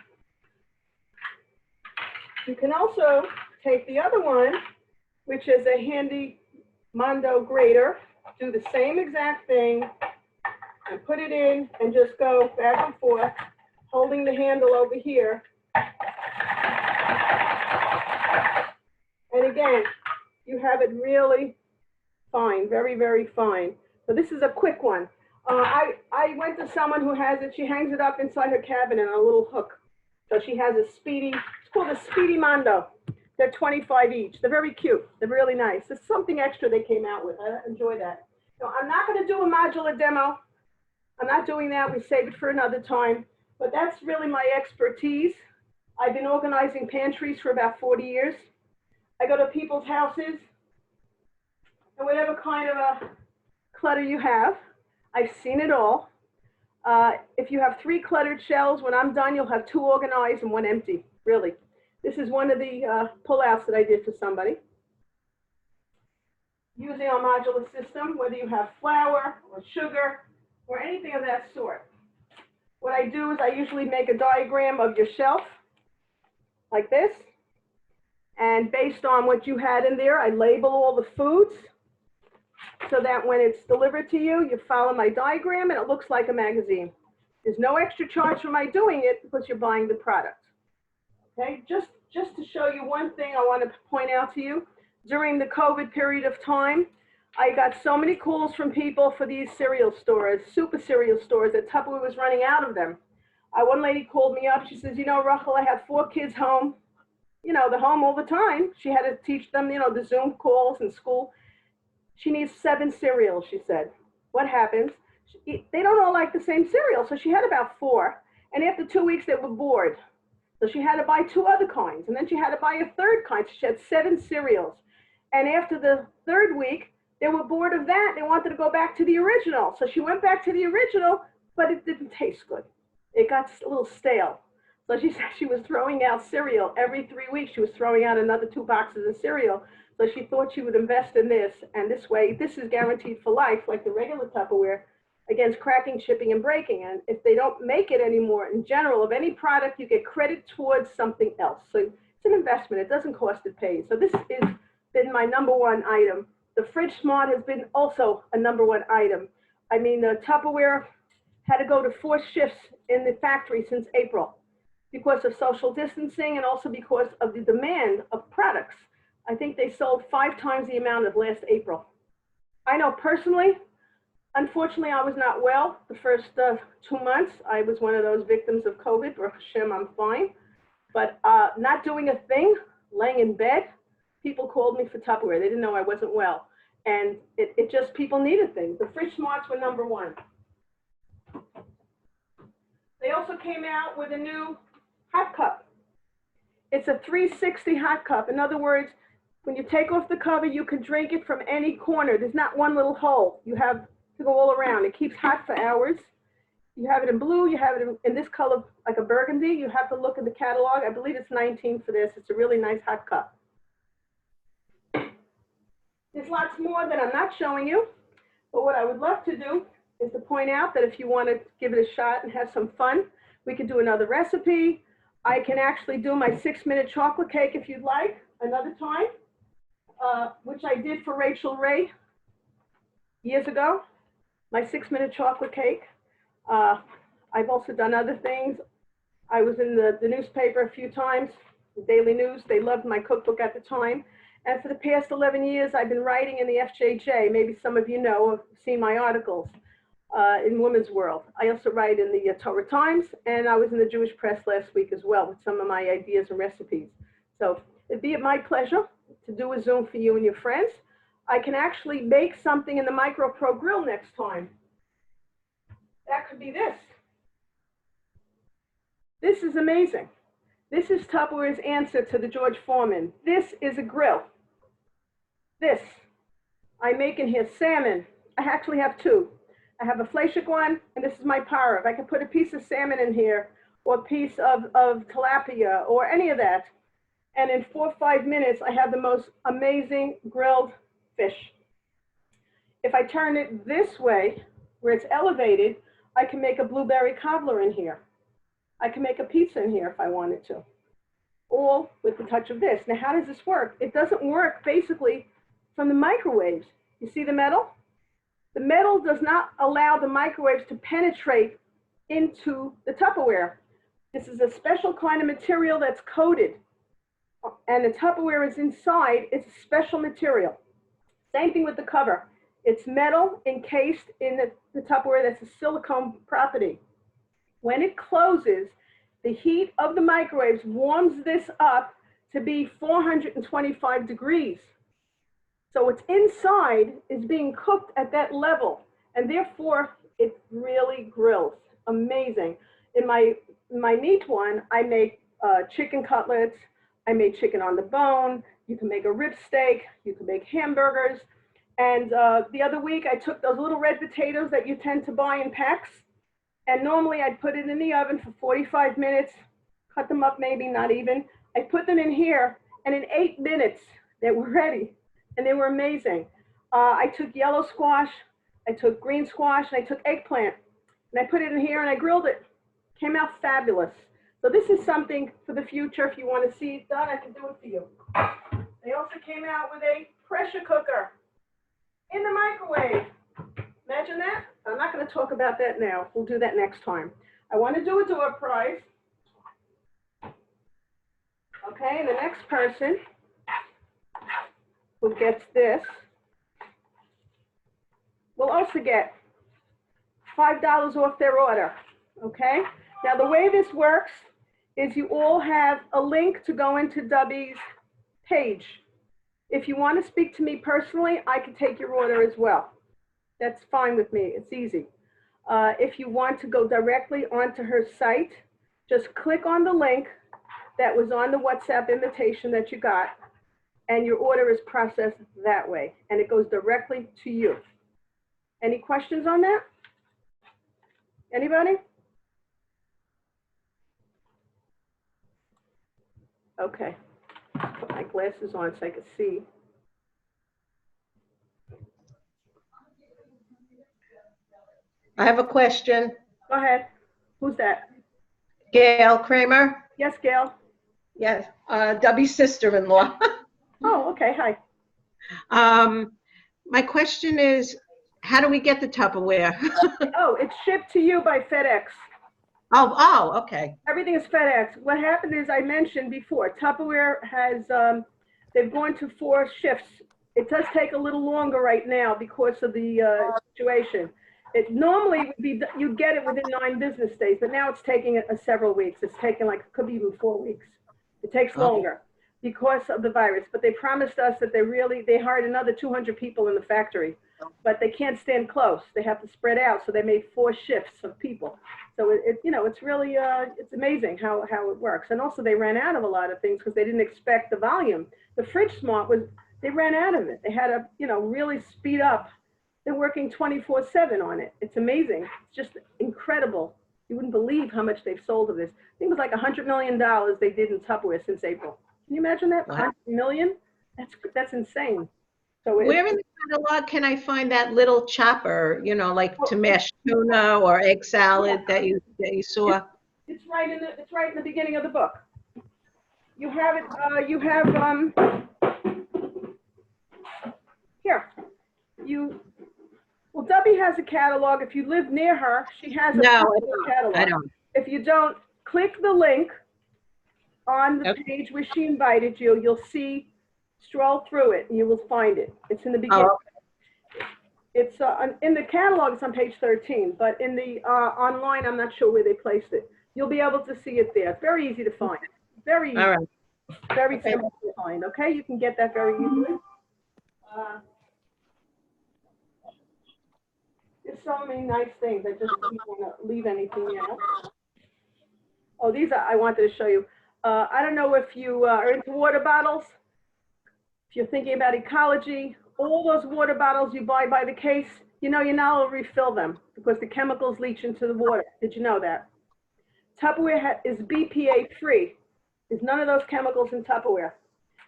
You can also take the other one, which is a handy Mondo grater, do the same exact thing, and put it in and just go back and forth, holding the handle over here. And again, you have it really fine, very, very fine. So this is a quick one. I went to someone who has it. She hangs it up inside her cabinet on a little hook. So she has a Speedy, it's called a Speedy Mondo. They're 25 each. They're very cute. They're really nice. There's something extra they came out with. I enjoy that. So I'm not going to do a modular demo. I'm not doing that. We save it for another time. But that's really my expertise. I've been organizing pantries for about 40 years. I go to people's houses, and whatever kind of a clutter you have, I've seen it all. If you have 3 cluttered shelves, when I'm done, you'll have 2 organized and 1 empty, really. This is one of the pullouts that I did for somebody. Using our modular system, whether you have flour or sugar or anything of that sort. What I do is I usually make a diagram of your shelf, like this. And based on what you had in there, I label all the foods so that when it's delivered to you, you follow my diagram and it looks like a magazine. There's no extra charge for my doing it because you're buying the product. Okay, just to show you one thing I want to point out to you. During the COVID period of time, I got so many calls from people for these cereal stores, super cereal stores, that Tupperware was running out of them. One lady called me up. She says, you know, Rachel, I have 4 kids home. You know, they're home all the time. She had to teach them, you know, the Zoom calls in school. She needs 7 cereals, she said. What happens? They don't all like the same cereal. So she had about 4. And after 2 weeks, they were bored. So she had to buy 2 other kinds. And then she had to buy a 3rd kind. So she had 7 cereals. And after the 3rd week, they were bored of that. They wanted to go back to the original. So she went back to the original, but it didn't taste good. It got a little stale. So she said she was throwing out cereal every 3 weeks. She was throwing out another 2 boxes of cereal. So she thought she would invest in this, and this way, this is guaranteed for life, like the regular Tupperware, against cracking, chipping, and breaking. And if they don't make it anymore, in general, of any product, you get credit towards something else. So it's an investment. It doesn't cost, it pays. So this has been my #1 item. The Fridge Smart has been also a #1 item. I mean, the Tupperware had to go to 4 shifts in the factory since April because of social distancing and also because of the demand of products. I think they sold 5 times the amount of last April. I know personally, unfortunately, I was not well the first 2 months. I was one of those victims of COVID. Baruch Hashem, I'm fine. But not doing a thing, laying in bed, people called me for Tupperware. They didn't know I wasn't well. And it just, people needed things. The Fridge Smarts were #1. They also came out with a new hot cup. It's a 360 hot cup. In other words, when you take off the cover, you can drink it from any corner. There's not one little hole. You have to go all around. It keeps hot for hours. You have it in blue. You have it in this color, like a burgundy. You have to look at the catalog. I believe it's $19 for this. It's a really nice hot cup. There's lots more that I'm not showing you. But what I would love to do is to point out that if you want to give it a shot and have some fun, we could do another recipe. I can actually do my 6-minute chocolate cake if you'd like another time, which I did for Rachel Ray years ago, my 6-minute chocolate cake. I've also done other things. I was in the newspaper a few times, the Daily News. They loved my cookbook at the time. And for the past 11 years, I've been writing in the FJJ. Maybe some of you know or seen my articles in Women's World. I also write in the Torah Times, and I was in the Jewish Press last week as well with some of my ideas and recipes. So it'd be my pleasure to do a Zoom for you and your friends. I can actually make something in the Micro Pro Grill next time. That could be this. This is amazing. This is Tupperware's answer to the George Foreman. This is a grill. This. I make in here salmon. I actually have 2. I have a fleshik one, and this is my parv. I can put a piece of salmon in here, or a piece of tilapia, or any of that. And in 4 or 5 minutes, I have the most amazing grilled fish. If I turn it this way, where it's elevated, I can make a blueberry cobbler in here. I can make a pizza in here if I wanted to, all with the touch of this. Now, how does this work? It doesn't work basically from the microwaves. You see the metal? The metal does not allow the microwaves to penetrate into the Tupperware. This is a special kind of material that's coated, and the Tupperware is inside. It's a special material. Same thing with the cover. It's metal encased in the Tupperware. That's a silicone property. When it closes, the heat of the microwaves warms this up to be 425 degrees. So what's inside is being cooked at that level, and therefore it really grills. Amazing. In my meat one, I make chicken cutlets. I made chicken on the bone. You can make a rib steak. You can make hamburgers. And the other week, I took those little red potatoes that you tend to buy in packs, and normally I'd put it in the oven for 45 minutes, cut them up maybe, not even. I put them in here, and in 8 minutes, they were ready, and they were amazing. I took yellow squash, I took green squash, and I took eggplant, and I put it in here, and I grilled it. Came out fabulous. So this is something for the future. If you want to see it done, I can do it for you. They also came out with a pressure cooker in the microwave. Imagine that. I'm not going to talk about that now. We'll do that next time. I want to do a door prize. Okay, and the next person who gets this will also get $5 off their order. Okay? Now, the way this works is you all have a link to go into Dubbie's page. If you want to speak to me personally, I can take your order as well. That's fine with me. It's easy. If you want to go directly onto her site, just click on the link that was on the WhatsApp invitation that you got, and your order is processed that way, and it goes directly to you. Any questions on that? Anybody? Okay. Put my glasses on so I can see. I have a question. Go ahead. Who's that? Gail Kramer? Yes, Gail. Yes, Dubbie's sister-in-law. Oh, okay. Hi. My question is, how do we get the Tupperware? Oh, it's shipped to you by FedEx. Oh, okay. Everything is FedEx. What happened is, I mentioned before, Tupperware has, they've gone to 4 shifts. It does take a little longer right now because of the situation. It normally would be, you'd get it within 9 business days, but now it's taking several weeks. It's taking could be even 4 weeks. It takes longer because of the virus, but they promised us that they hired another 200 people in the factory, but they can't stand close. They have to spread out, so they made 4 shifts of people. So it's really, it's amazing how it works. And also they ran out of a lot of things because they didn't expect the volume. The Fridge Smart they ran out of it. They had to, really speed up. They're working 24/7 on it. It's amazing. It's just incredible. You wouldn't believe how much they've sold of this. I think it was like $100 million they did in Tupperware since April. Can you imagine that? Wow. 100 million? That's insane. So Where in the catalog can I find that little chopper, to mash tuna or egg salad that you saw? It's right in the beginning of the book. You have it. Here. Well, Dubbie has a catalog. If you live near her, she has a catalog. I don't. If you don't, click the link on the page where she invited you. You'll see, stroll through it, and you will find it. It's in the beginning. Oh. It's in the catalog. It's on page 13, but in the online, I'm not sure where they placed it. You'll be able to see it there. It's very easy to find. Very easy. All right. Very simple to find. Okay, you can get that very easily. There's so many nice things. I just don't want to leave anything out. Oh, these I wanted to show you. I don't know if you are into water bottles. If you're thinking about ecology, all those water bottles you buy by the case, you're not able to refill them because the chemicals leach into the water. Did you know that? Tupperware is BPA free. There's none of those chemicals in Tupperware.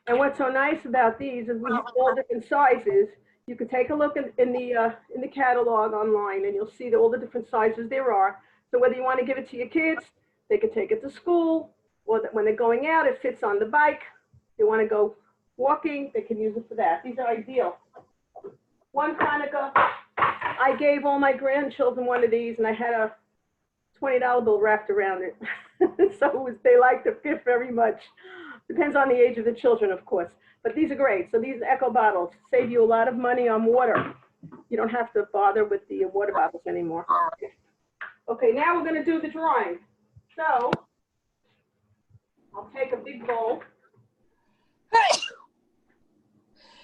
And what's so nice about these is we have all different sizes. You can take a look in the catalog online, and you'll see all the different sizes there are. So whether you want to give it to your kids, they can take it to school, or when they're going out, it fits on the bike. They want to go walking, they can use it for that. These are ideal. One Hanukkah, I gave all my grandchildren one of these, and I had a $20 bill wrapped around it. So they like the gift very much. Depends on the age of the children, of course. But these are great. So these Echo bottles save you a lot of money on water. You don't have to bother with the water bottles anymore. Okay, now we're going to do the drawing. So I'll take a big bowl.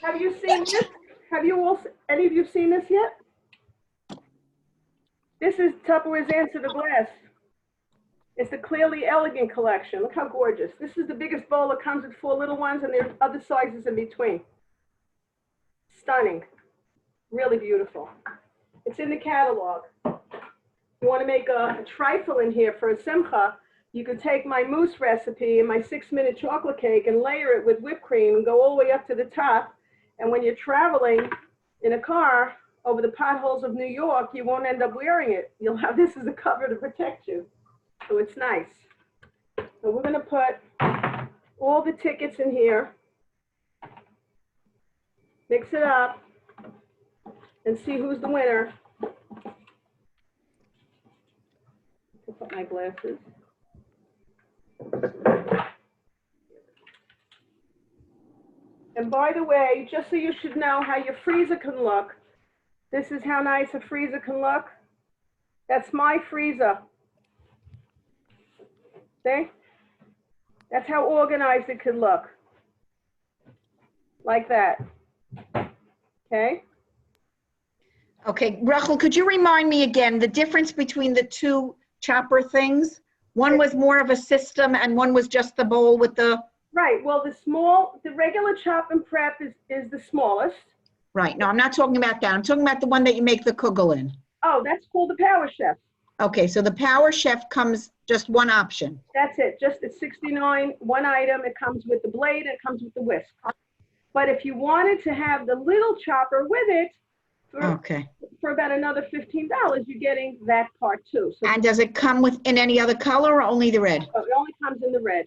Have you seen this? Any of you seen this yet? This is Tupperware's Answer to Glass. It's the Clearly Elegant collection. Look how gorgeous. This is the biggest bowl. It comes with 4 little ones, and there's other sizes in between. Stunning. Really beautiful. It's in the catalog. You want to make a trifle in here for a simcha, you could take my mousse recipe and my 6-minute chocolate cake and layer it with whipped cream and go all the way up to the top. And when you're traveling in a car over the potholes of New York, you won't end up wearing it. You'll have this as a cover to protect you. So it's nice. So we're going to put all the tickets in here, mix it up, and see who's the winner. I'll put my glasses. And by the way, just so you should know how your freezer can look, this is how nice a freezer can look. That's my freezer. See? That's how organized it could look. Like that. Okay? Okay, Rachel, could you remind me again, the difference between the 2 chopper things? One was more of a system and one was just the bowl with the... Right, well, the regular chop and prep is the smallest. Right, no, I'm not talking about that. I'm talking about the one that you make the kugel in. Oh, that's called the Power Chef. Okay, so the Power Chef comes just one option. That's it, just at $69, one item. It comes with the blade, it comes with the whisk. But if you wanted to have the little chopper with it, Okay. for about another $15, you're getting that part too. So And does it come in any other color or only the red? it only comes in the red.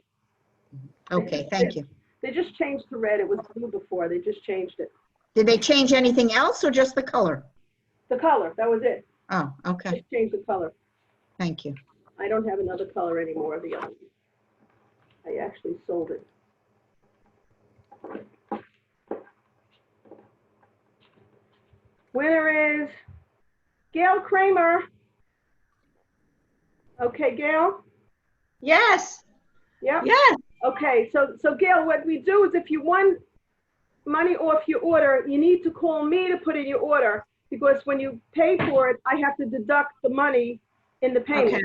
Okay, thank you. They just changed to red. It was blue before. They just changed it. Did they change anything else or just the color? The color, that was it. Oh, okay, Just changed the color. thank you. I don't have another color anymore of the other. I actually sold it. Winner is Gail Kramer. Okay, Gail? Yes, Yep. yes. Okay, so Gail, what we do is if you want money off your order, you need to call me to put in your order, because when you pay for it, I have to deduct the money in the payment.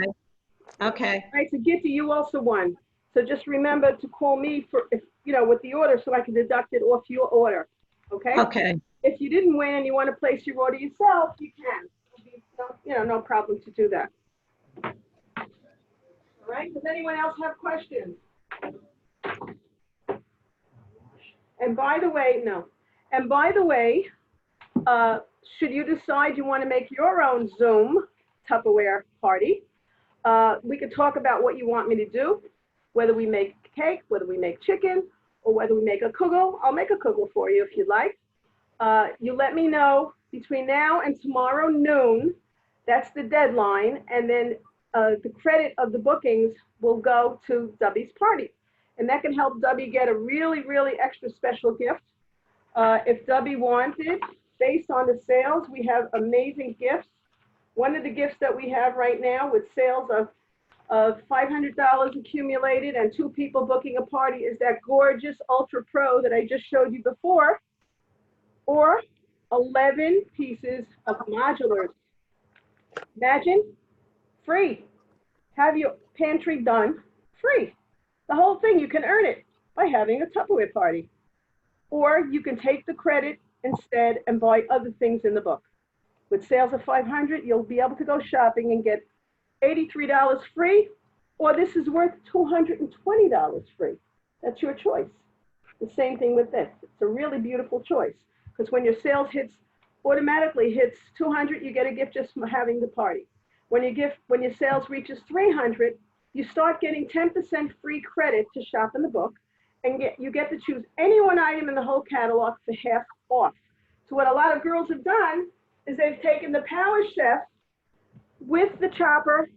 Okay. Okay. Right, so Gitty, you also won. So just remember to call me for, if with the order, so I can deduct it off your order, Okay. If you didn't win and you want to place your order yourself, you can. No problem to do that. All right, does anyone else have questions? And by the way, should you decide you want to make your own Zoom Tupperware party, we could talk about what you want me to do, whether we make cake, whether we make chicken, or whether we make a kugel. I'll make a kugel for you if you'd like. You let me know between now and tomorrow noon. That's the deadline. And then the credit of the bookings will go to Dubbie's party. And that can help Dubbie get a really, really extra special gift. If Dubbie wanted, based on the sales, we have amazing gifts. One of the gifts that we have right now with sales of $500 accumulated and 2 people booking a party is that gorgeous Ultra Pro that I just showed you before, or 11 pieces of modulars. Imagine, free. Have your pantry done, free. The whole thing, you can earn it by having a Tupperware party. Or you can take the credit instead and buy other things in the book. With sales of $500, you'll be able to go shopping and get $83 free, or this is worth $220 free. That's your choice. The same thing with this. It's a really beautiful choice, because when your sales automatically hits 200, you get a gift just from having the party. When your sales reaches 300, you start getting 10% free credit to shop in the book, and you get to choose any one item in the whole catalog for half off. So what a lot of girls have done is they've taken the Power Chef with the chopper,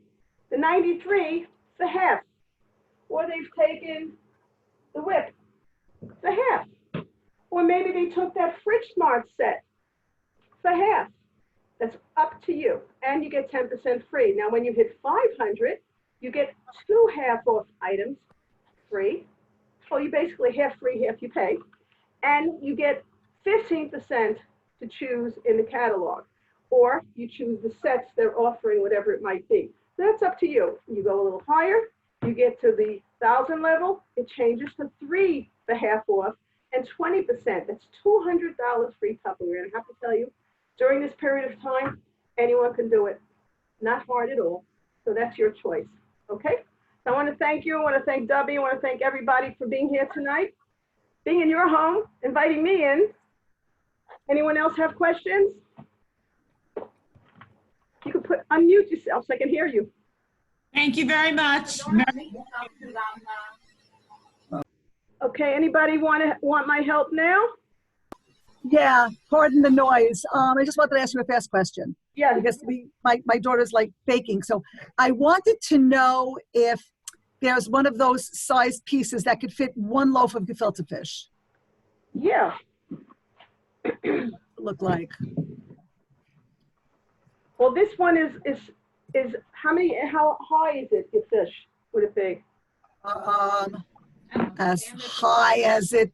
the 93 for half, or they've taken the whip for half, or maybe they took that Fridge Smart set for half. That's up to you, and you get 10% free. Now, when you hit 500, you get 2 half-off items free. So you basically half free, half you pay, and you get 15% to choose in the catalog, or you choose the sets they're offering, whatever it might be. So that's up to you. You go a little higher, you get to the 1,000 level, it changes to 3 for half off and 20%. That's $200 free Tupperware. And I have to tell you, during this period of time, anyone can do it. Not hard at all. So that's your choice. Okay? So I want to thank you. I want to thank Dubbie. I want to thank everybody for being here tonight, being in your home, inviting me in. Anyone else have questions? You can unmute yourself so I can hear you. Thank you very much. Okay, anybody want my help now? Yeah, pardon the noise. I just wanted to ask you a fast question. Yeah. Because my daughter's like baking. So I wanted to know if there's one of those sized pieces that could fit one loaf of gefilte fish. Yeah. Look like. Well, this one is how high is it, your fish? Would it be? As high as it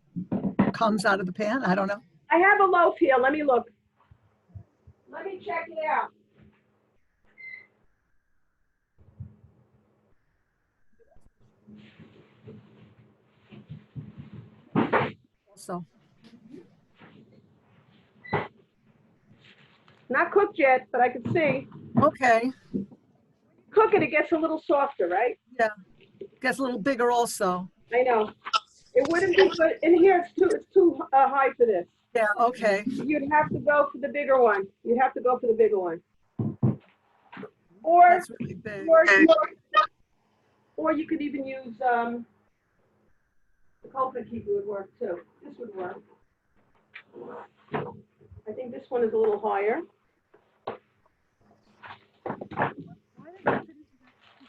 comes out of the pan. I don't know. I have a loaf here. Let me look. Let me check it out. So. Not cooked yet, but I can see. Okay. cook it, it gets a little softer, right? Gets a little bigger also. I know. It wouldn't be good. In here, it's too high for this. Yeah, okay. You'd have to go for the bigger one. You'd have to go for the bigger one. Or, That's really big. or you could even use, the coconut keeper would work too. This would work. I think this one is a little higher.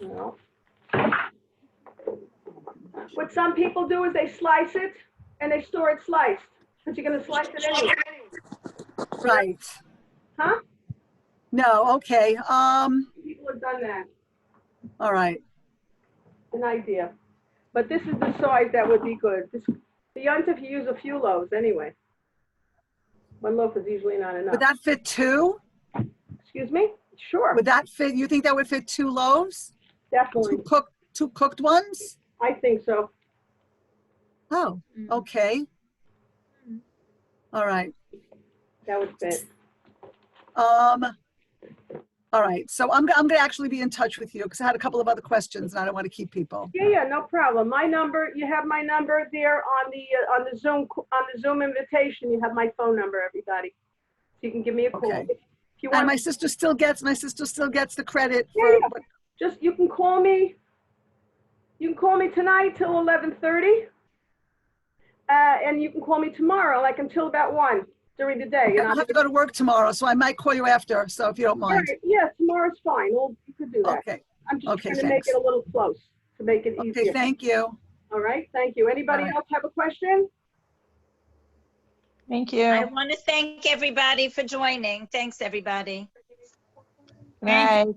No. What some people do is they slice it and they store it sliced, but you're gonna slice it anyway. Right. Huh? No, okay. People have done that. All right. An idea. But this is the size that would be good. The yontif, you use a few loaves anyway. One loaf is usually not enough. Would that fit two? Excuse me? Sure. Would that fit, you think that would fit 2 loaves? Definitely. Two cooked ones? I think so. Oh, okay. All right. That would fit. All right, so I'm gonna actually be in touch with you because I had a couple of other questions and I don't want to keep people. Yeah, no problem. My number, you have my number there on the Zoom invitation. You have my phone number, everybody. So you can give me a call. Okay. If you want. And my sister still gets the credit Yeah, for yeah. Just, you can call me. You can call me tonight till 11:30. And you can call me tomorrow, like until about 1 during the day. I have to go to work tomorrow, so I might call you after, so if you don't All mind. right, yeah, tomorrow's fine. Well, you could do that. Okay, I'm just okay, trying to make thanks. it a little close, to make it okay, easier. thank you. All right, thank you. Anybody All right. else have a question? Thank you. I want to thank everybody for joining. Thanks, everybody. Good night.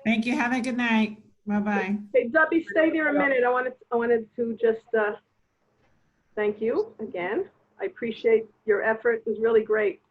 Thank you. Have a good night. Bye-bye. Hey, Dubbie, stay there a minute. I wanted to just thank you again. I appreciate your effort. It was really great.